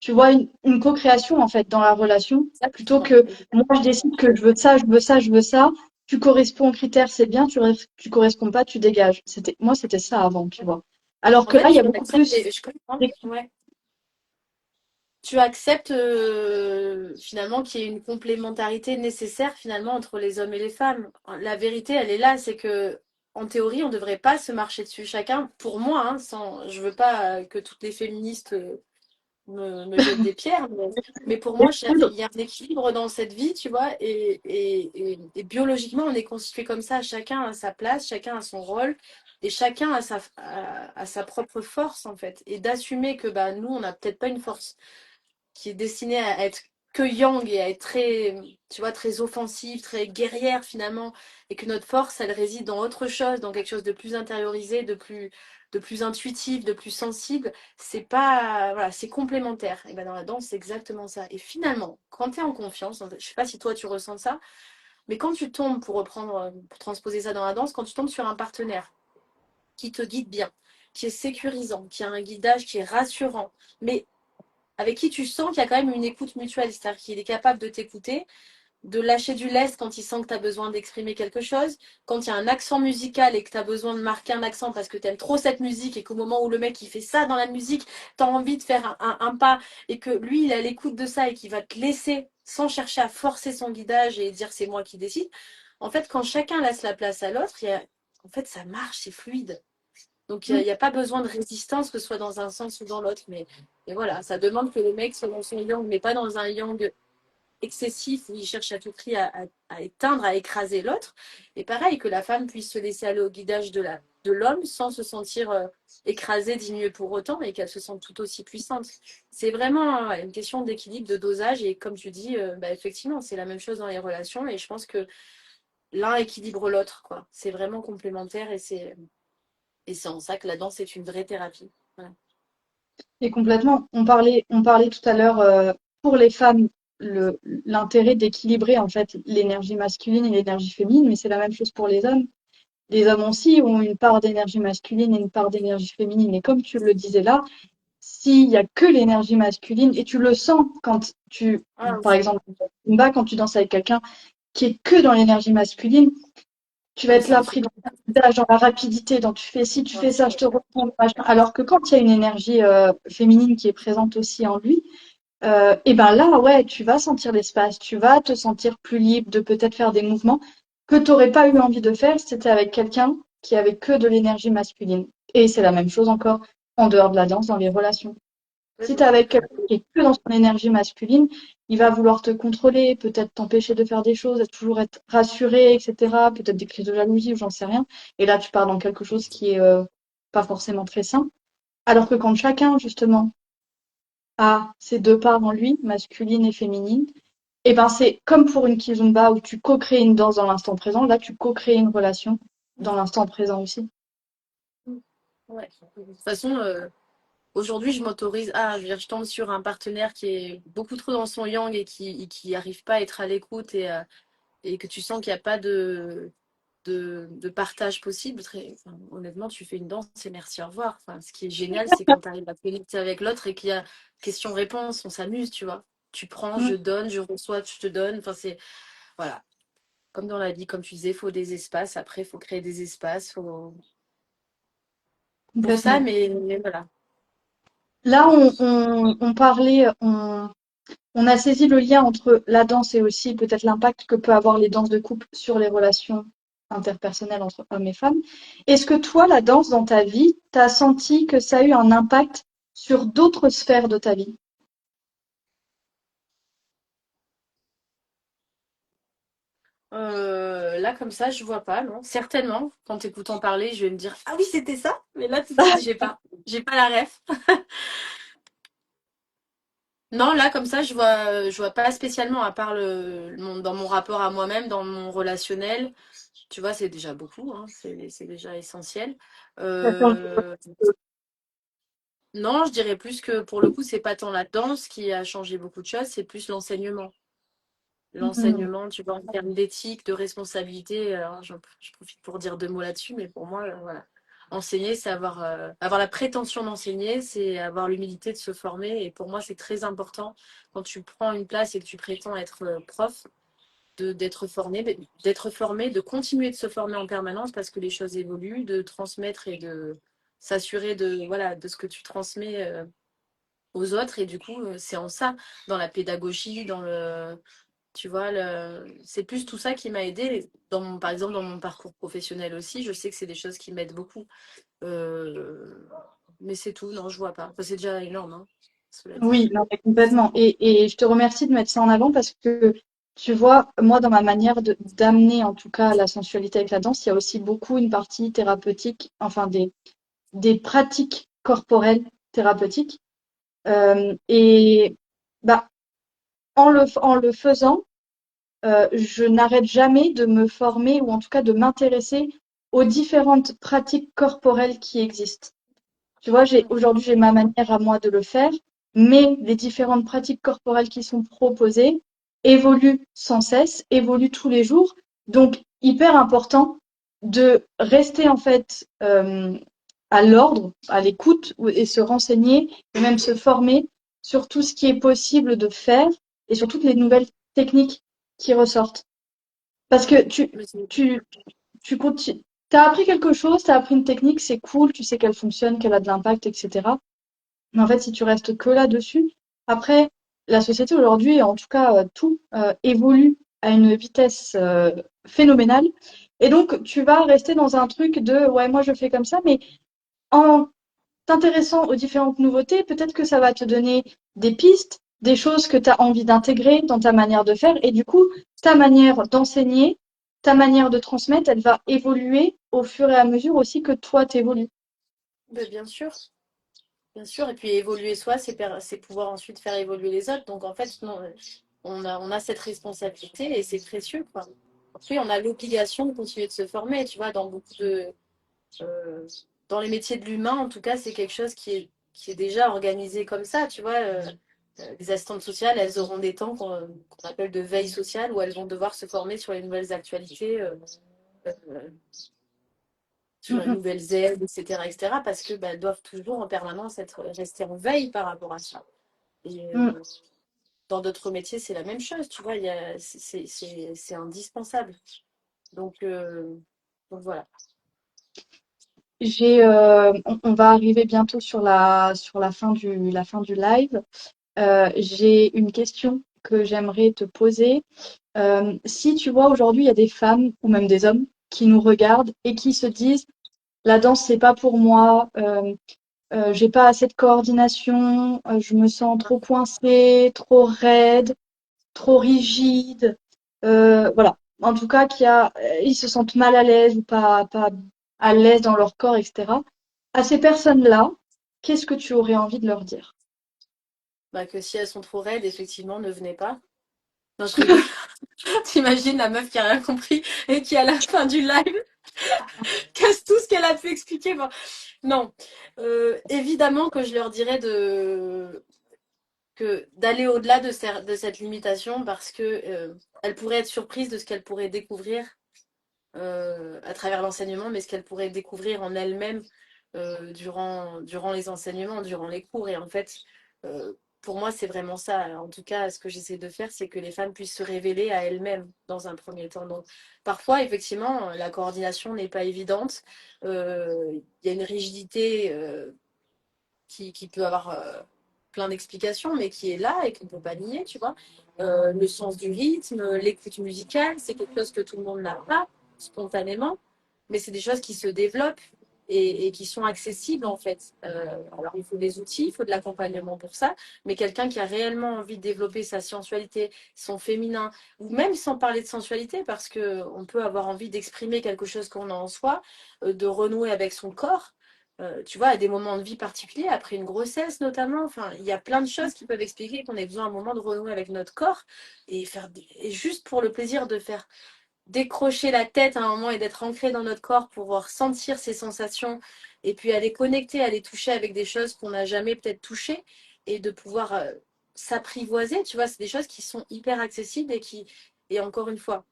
tu vois, une co-création, en fait, dans la relation, plutôt Exactement. que moi, je décide que je veux ça, je veux ça, je veux ça. Tu corresponds aux critères, c'est bien, tu corresponds pas, tu dégages. Moi, c'était ça avant, tu vois. Alors En que fait, là, il y tu a beaucoup acceptes, plus je comprends, ouais. Tu acceptes finalement qu'il y ait une complémentarité nécessaire finalement entre les hommes et les femmes. La vérité, elle est là, c'est que en théorie, on ne devrait pas se marcher dessus chacun. Pour moi, hein, je veux pas que toutes les féministes me jettent des pierres, mais pour moi, il y a un équilibre dans cette vie, tu vois, et biologiquement, on est constitué comme ça. Chacun a sa place, chacun a son rôle. Et chacun a sa propre force, en fait. Et d'assumer que bah, nous, on n'a peut-être pas une force qui est destinée à être que yang et à être très, tu vois, très offensive, très guerrière finalement, et que notre force, elle réside dans autre chose, dans quelque chose de plus intériorisé, de plus intuitif, de plus sensible, c'est pas, voilà, c'est complémentaire. Et ben dans la danse, c'est exactement ça. Et finalement, quand tu es en confiance, je sais pas si toi tu ressens ça, mais quand tu tombes, pour reprendre, pour transposer ça dans la danse, quand tu tombes sur un partenaire qui te guide bien, qui est sécurisant, qui a un guidage qui est rassurant, mais avec qui tu sens qu'il y a quand même une écoute mutuelle, c'est-à-dire qu'il est capable de t'écouter, de lâcher du lest quand il sent que tu as besoin d'exprimer quelque chose, quand il y a un accent musical et que tu as besoin de marquer un accent parce que tu aimes trop cette musique et qu'au moment où le mec il fait ça dans la musique, tu as envie de faire un pas et que lui il est à l'écoute de ça et qu'il va te laisser sans chercher à forcer son guidage et dire c'est moi qui décide. En fait, quand chacun laisse la place à l'autre, en fait ça marche, c'est fluide. Donc, il n'y a pas besoin de résistance, que ce soit dans un sens ou dans l'autre. Mais voilà, ça demande que le mec soit dans son yang, mais pas dans un yang excessif où il cherche à tout prix à éteindre, à écraser l'autre. Et pareil, que la femme puisse se laisser aller au guidage de l'homme sans se sentir écrasée, diminuée pour autant et qu'elle se sente tout aussi puissante. C'est vraiment une question d'équilibre, de dosage. Et comme tu dis, bah, effectivement, c'est la même chose dans les relations. Et je pense que l'un équilibre l'autre, quoi. C'est vraiment complémentaire et c'est en ça que la danse est une vraie thérapie. Voilà. et complètement. On parlait tout à l'heure pour les femmes l'intérêt d'équilibrer en fait l'énergie masculine et l'énergie féminine, mais c'est la même chose pour les hommes. Les hommes aussi ont une part d'énergie masculine et une part d'énergie féminine. Et comme tu le disais là, s'il y a que l'énergie masculine, et tu le sens Ah, par exemple, quand tu danses avec quelqu'un qui est que dans l'énergie masculine, tu vas mais être ça là me fait pris dans la rapidité, dans tu fais ci, tu fais ça, je te reprends, machin. Alors que quand il y a une énergie féminine qui est présente aussi en lui, et ben là, ouais, tu vas sentir l'espace, tu vas te sentir plus libre de peut-être faire des mouvements que tu n'aurais pas eu envie de faire si c'était avec quelqu'un qui avait que de l'énergie masculine. Et c'est la même chose encore en dehors de la danse, dans les relations. Ouais, Si bien tu es sûr. avec quelqu'un qui est que dans son énergie masculine, il va vouloir te contrôler, peut-être t'empêcher de faire des choses, toujours être rassuré, etc. Peut-être des crises de jalousie ou j'en sais rien. Et là, tu pars dans quelque chose qui est pas forcément très sain. Alors que quand chacun, justement, a ces deux parts en lui, masculine et féminine, et ben c'est comme pour une kizomba où tu co-crées une danse dans l'instant présent, là tu co-crées une relation dans l'instant présent aussi. Ouais. De toute façon, aujourd'hui, je m'autorise. Ah, je veux dire, je tombe sur un partenaire qui est beaucoup trop dans son yang et qui arrive pas à être à l'écoute et que tu sens qu'il n'y a pas de partage possible. Enfin, honnêtement, tu fais une danse et merci, au revoir. Enfin, ce qui est génial, c'est quand tu arrives à connecter avec l'autre et qu'il y a question-réponse, on s'amuse, tu vois. Tu prends, je Mm, donne, je reçois, je te donne. Enfin, c'est, voilà. Comme dans la vie, comme tu disais, il faut des espaces. Après, il faut créer des espaces pour ça, complètement. mais voilà. Là, on parlait, on a saisi le lien entre la danse et aussi peut-être l'impact que peut avoir les danses de couple sur les relations interpersonnelles entre hommes et femmes. Est-ce que toi, la danse dans ta vie, tu as senti que ça a eu un impact sur d'autres sphères de ta vie? Là, comme ça, je vois pas, non. Certainement, quand t'écoutant parler, je vais me dire, ah oui, c'était ça. Mais là, tout de suite, j'ai pas la ref. Non, là, comme ça, je vois pas spécialement, à part dans mon rapport à moi-même, dans mon relationnel. Tu vois, c'est déjà beaucoup, hein, c'est déjà essentiel. Ça change Euh, non, je dirais plus que pour le coup, c'est pas tant la danse qui a changé beaucoup de choses, c'est plus l'enseignement. de- L'enseignement, tu vois, en termes d'éthique, de responsabilité. Alors, je profite pour dire deux mots là-dessus, mais pour moi, voilà. Enseigner, c'est avoir la prétention d'enseigner, c'est avoir l'humilité de se former. Et pour moi, c'est très important quand tu prends une place et que tu prétends être prof, d'être formé, de continuer de se former en permanence parce que les choses évoluent, de transmettre et de s'assurer voilà, de ce que tu transmets aux autres. Et du coup, c'est en ça, dans la pédagogie, tu vois, c'est plus tout ça qui m'a aidé. Par exemple, dans mon parcours professionnel aussi, je sais que c'est des choses qui m'aident beaucoup. Euh, mais c'est tout, non, je vois pas. Enfin, c'est déjà énorme, hein, cela dit. Oui, non, mais complètement. Et je te remercie de mettre ça en avant parce que tu vois, moi, dans ma manière d'amener en tout cas la sensualité avec la danse, il y a aussi beaucoup une partie thérapeutique, enfin des pratiques corporelles thérapeutiques. Et bah, en le faisant, je n'arrête jamais de me former ou en tout cas de m'intéresser aux différentes pratiques corporelles qui existent. Tu vois, aujourd'hui, j'ai ma manière à moi de le faire, mais les différentes pratiques corporelles qui sont proposées évoluent sans cesse, évoluent tous les jours. Donc, hyper important de rester en fait à l'ordre, à l'écoute et se renseigner et même se former sur tout ce qui est possible de faire et sur toutes les nouvelles techniques qui ressortent. Parce que Mais c'est- tu, tu continues. T'as appris quelque chose, t'as appris une technique, c'est cool, tu sais qu'elle fonctionne, qu'elle a de l'impact, etc. Mais en fait, si tu restes que là-dessus, après, la société aujourd'hui, en tout cas tout, évolue à une vitesse phénoménale. Et donc, tu vas rester dans un truc de, ouais, moi je fais comme ça, mais en t'intéressant aux différentes nouveautés, peut-être que ça va te donner des pistes, des choses que tu as envie d'intégrer dans ta manière de faire. Et du coup, ta manière d'enseigner, ta manière de transmettre, elle va évoluer au fur et à mesure aussi que toi t'évolues. ben, bien sûr, bien sûr. Et puis évoluer soi, c'est pouvoir ensuite faire évoluer les autres. Donc en fait, non, on a cette responsabilité et c'est précieux, quoi. Oui, on a l'obligation de continuer de se former, tu vois, euh, dans les métiers de l'humain, en tout cas, c'est quelque chose qui est déjà organisé comme ça, tu vois. Les assistantes sociales, elles auront des temps qu'on appelle de veille sociale où elles vont devoir se former sur les nouvelles actualités, euh, sur les Mm, nouvelles aides, etc., etc., parce que bah, elles doivent toujours en permanence rester en veille par rapport à ça. Et mm, mm. dans d'autres métiers, c'est la même chose, tu vois, c'est indispensable. Donc, euh, donc voilà. On va arriver bientôt sur la fin la fin du live. J'ai une question que j'aimerais te poser. Si tu vois aujourd'hui, il y a des femmes ou même des hommes qui nous regardent et qui se disent, la danse, c'est pas pour moi, j'ai pas assez de coordination, je me sens trop coincée, trop raide, trop rigide, voilà. En tout cas, ils se sentent mal à l'aise ou pas à l'aise dans leur corps, etc. À ces personnes-là, qu'est-ce que tu aurais envie de leur dire? Bah, que si elles sont trop raides, effectivement, ne venez pas. Non, je rigole. T'imagines la meuf qui a rien compris et qui, à la fin du live, casse tout ce qu'elle a pu expliquer. Bon, non. Évidemment que je leur dirais d'aller au-delà de cette limitation parce que elles pourraient être surprises de ce qu'elles pourraient découvrir à travers l'enseignement, mais ce qu'elle pourrait découvrir en elle-même durant les enseignements, durant les cours. Et en fait, euh, pour moi, c'est vraiment ça. En tout cas, ce que j'essaie de faire, c'est que les femmes puissent se révéler à elles-mêmes dans un premier temps. Donc, parfois, effectivement, la coordination n'est pas évidente. Il y a une rigidité qui peut avoir plein d'explications, mais qui est là et qu'on ne peut pas nier, tu vois. Le sens du rythme, l'écoute musicale, c'est quelque chose que tout le monde n'a pas spontanément, mais c'est des choses qui se développent et qui sont accessibles en fait. Alors il faut des outils, il faut de l'accompagnement pour ça, mais quelqu'un qui a réellement envie de développer sa sensualité, son féminin, ou même sans parler de sensualité, parce que on peut avoir envie d'exprimer quelque chose qu'on a en soi, de renouer avec son corps. Tu vois, à des moments de vie particuliers, après une grossesse notamment, enfin, il y a plein de choses qui peuvent expliquer qu'on ait besoin à un moment de renouer avec notre corps et juste pour le plaisir de faire décrocher la tête à un moment et d'être ancré dans notre corps pour ressentir ces sensations et puis aller connecter, aller toucher avec des choses qu'on n'a jamais peut-être touchées et de pouvoir s'apprivoiser, tu vois, c'est des choses qui sont hyper accessibles et encore une fois,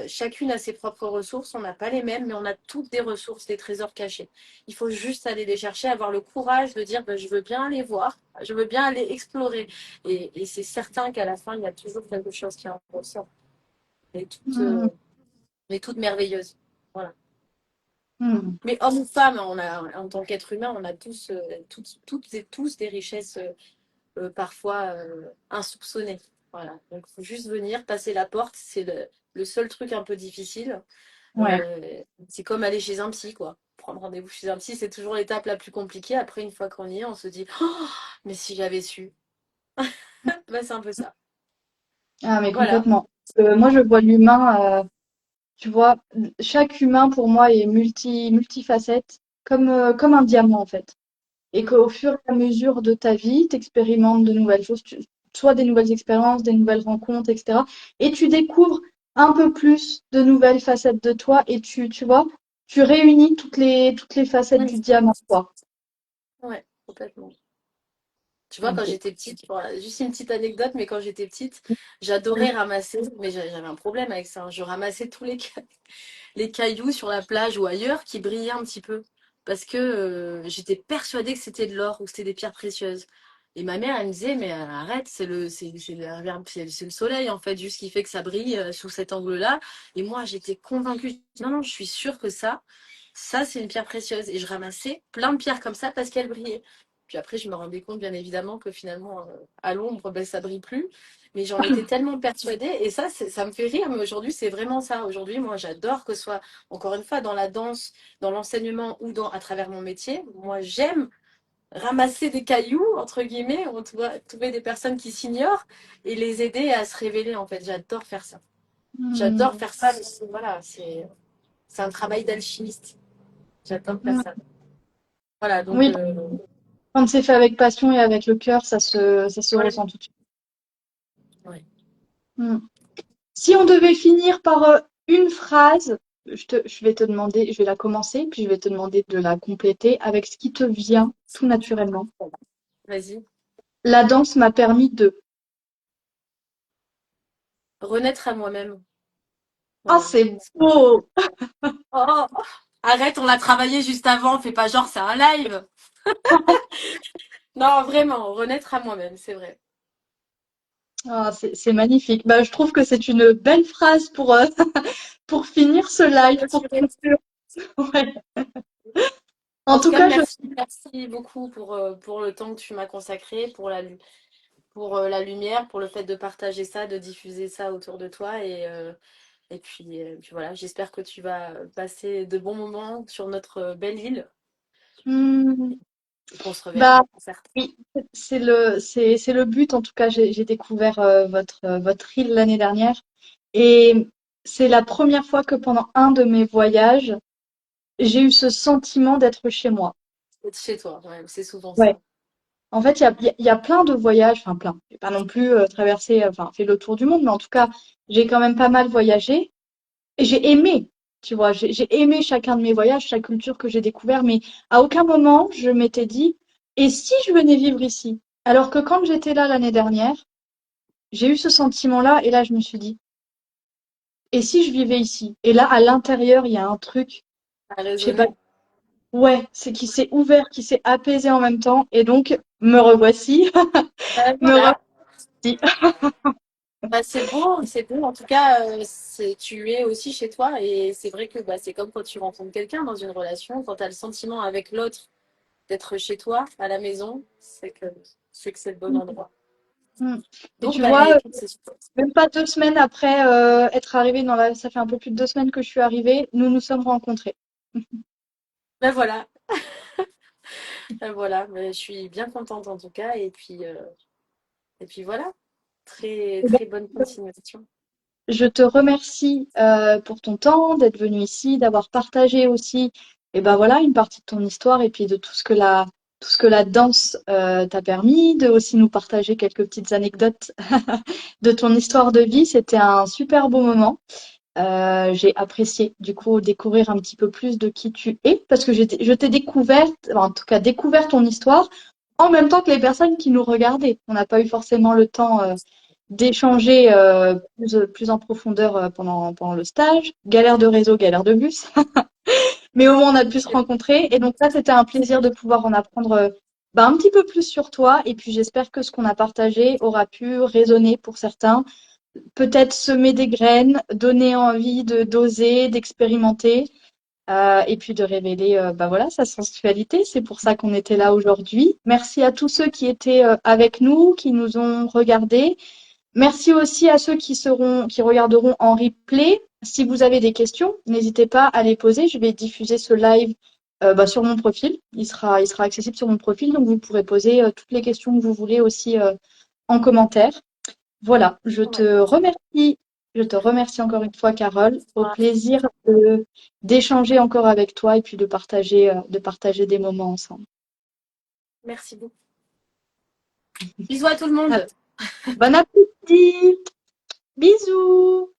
chacune a ses propres ressources, on n'a pas les mêmes, mais on a toutes des ressources, des trésors cachés. Il faut juste aller les chercher, avoir le courage de dire, ben, je veux bien aller voir, je veux bien aller explorer. Et c'est certain qu'à la fin, il y a toujours quelque chose qui en ressort. Et toute, Hmm, mais toute merveilleuse. Voilà. hmm. Mais homme ou femme, en tant qu'être humain, on a tous, toutes et tous des richesses parfois insoupçonnées. Voilà. Donc, il faut juste venir, passer la porte. C'est le seul truc un peu difficile. Ouais. C'est comme aller chez un psy, quoi. Prendre rendez-vous chez un psy, c'est toujours l'étape la plus compliquée. Après, une fois qu'on y est, on se dit, oh, mais si j'avais su. Bah, c'est un peu ça. Ah, mais Voilà. complètement. Moi, je vois l'humain, tu vois, chaque humain pour moi est multifacette, comme un diamant en fait. Et Mm. qu'au fur et à mesure de ta vie, tu expérimentes de nouvelles choses, soit des nouvelles expériences, des nouvelles rencontres, etc. Et tu découvres un peu plus de nouvelles facettes de toi et tu vois, tu réunis toutes les facettes Mm. du diamant, quoi. Ouais, complètement. Tu vois, quand Ok. j'étais petite, bon, juste une petite anecdote, mais quand j'étais petite, j'adorais ramasser, mais j'avais un problème avec ça, hein. Je ramassais tous les cailloux sur la plage ou ailleurs qui brillaient un petit peu. Parce que j'étais persuadée que c'était de l'or ou que c'était des pierres précieuses. Et ma mère, elle me disait, mais arrête, c'est le soleil, en fait, juste qui fait que ça brille sous cet angle-là. Et moi, j'étais convaincue, non, non, je suis sûre que ça, c'est une pierre précieuse. Et je ramassais plein de pierres comme ça parce qu'elles brillaient. Puis après, je me rendais compte, bien évidemment, que finalement, à l'ombre, ben, ça brille plus. Mais j'en étais tellement persuadée. Et ça, ça me fait rire. Mais aujourd'hui, c'est vraiment ça. Aujourd'hui, moi, j'adore que ce soit, encore une fois, dans la danse, dans l'enseignement ou à travers mon métier. Moi, j'aime ramasser des cailloux, entre guillemets, ou trouver des personnes qui s'ignorent et les aider à se révéler, en fait. J'adore faire ça. Hmm. J'adore faire ça. Voilà, c'est un travail d'alchimiste. J'adore faire Hmm. ça. Voilà, donc, Oui, quand c'est fait avec passion et avec le cœur, ça se ouais. ressent tout de suite. Ouais. Hmm. Si on devait finir par une phrase, je vais la commencer, puis je vais te demander de la compléter avec ce qui te vient tout naturellement. Vas-y. La danse m'a permis de. Renaître à moi-même. Ah, Voilà. c'est beau! Oh, arrête, on l'a travaillé juste avant, fais pas genre c'est un live. Non, vraiment, renaître à moi-même, c'est vrai. Ah, c'est magnifique. Bah, je trouve que c'est une belle phrase pour finir ce live, pour Clôturer. conclure. Ouais. En En tout tout cas, cas, merci beaucoup pour le temps que tu m'as consacré, pour pour la lumière, pour le fait de partager ça, de diffuser ça autour de toi. Et puis voilà, j'espère que tu vas passer de bons moments sur notre belle île Hmm, et qu'on se reverra bah pour certains. oui, c'est le but. En tout cas, j'ai découvert votre île l'année dernière et c'est la première fois que pendant un de mes voyages, j'ai eu ce sentiment d'être chez moi. Être chez toi, ouais, c'est souvent Ouais. ça. En fait, il y a plein de voyages, enfin plein. J'ai pas non plus traversé, enfin fait le tour du monde, mais en tout cas, j'ai quand même pas mal voyagé et j'ai aimé, tu vois, j'ai aimé chacun de mes voyages, chaque culture que j'ai découvert, mais à aucun moment je m'étais dit, et si je venais vivre ici? Alors que quand j'étais là l'année dernière, j'ai eu ce sentiment-là et là je me suis dit, et si je vivais ici? Et là, à l'intérieur, il y a un truc, À je sais pas, raisonner. ouais, c'est qui s'est ouvert, qui s'est apaisé en même temps, et donc me revoici, me Voilà. revoici. Bah, c'est beau. En tout cas, tu es aussi chez toi et c'est vrai que bah, c'est comme quand tu rencontres quelqu'un dans une relation, quand tu as le sentiment avec l'autre d'être chez toi, à la maison, c'est que c'est le bon endroit. Mm. Et Donc, tu bah, vois, écoute, c'est super. même pas 2 semaines après être arrivée ça fait un peu plus de 2 semaines que je suis arrivée, nous nous sommes rencontrés. Ben voilà, ben voilà. Mais je suis bien contente en tout cas. Et puis voilà, très, Eh ben, très bonne continuation. je te remercie pour ton temps, d'être venu ici, d'avoir partagé aussi, et ben voilà, une partie de ton histoire et puis de tout ce que la danse t'a permis, de aussi nous partager quelques petites anecdotes de ton histoire de vie. C'était un super beau moment. J'ai apprécié du coup découvrir un petit peu plus de qui tu es parce que je t'ai découverte, en tout cas découvert ton histoire en même temps que les personnes qui nous regardaient. On n'a pas eu forcément le temps d'échanger plus en profondeur pendant le stage. Galère de réseau, galère de bus. Mais au moins on a pu se rencontrer et donc ça c'était un plaisir de pouvoir en apprendre un petit peu plus sur toi et puis j'espère que ce qu'on a partagé aura pu résonner pour certains, peut-être semer des graines, donner envie de d'oser, d'expérimenter et puis de révéler voilà sa sensualité. C'est pour ça qu'on était là aujourd'hui. Merci à tous ceux qui étaient avec nous, qui nous ont regardés. Merci aussi à ceux qui regarderont en replay. Si vous avez des questions, n'hésitez pas à les poser. Je vais diffuser ce live sur mon profil. Il sera accessible sur mon profil, donc vous pourrez poser toutes les questions que vous voulez aussi en commentaire. Voilà, Ouais. je te remercie encore une fois, Carole. Au Voilà. plaisir d'échanger encore avec toi et puis de partager des moments ensemble. Merci beaucoup. Bisous à tout le Ah, monde. bon appétit! Bisous!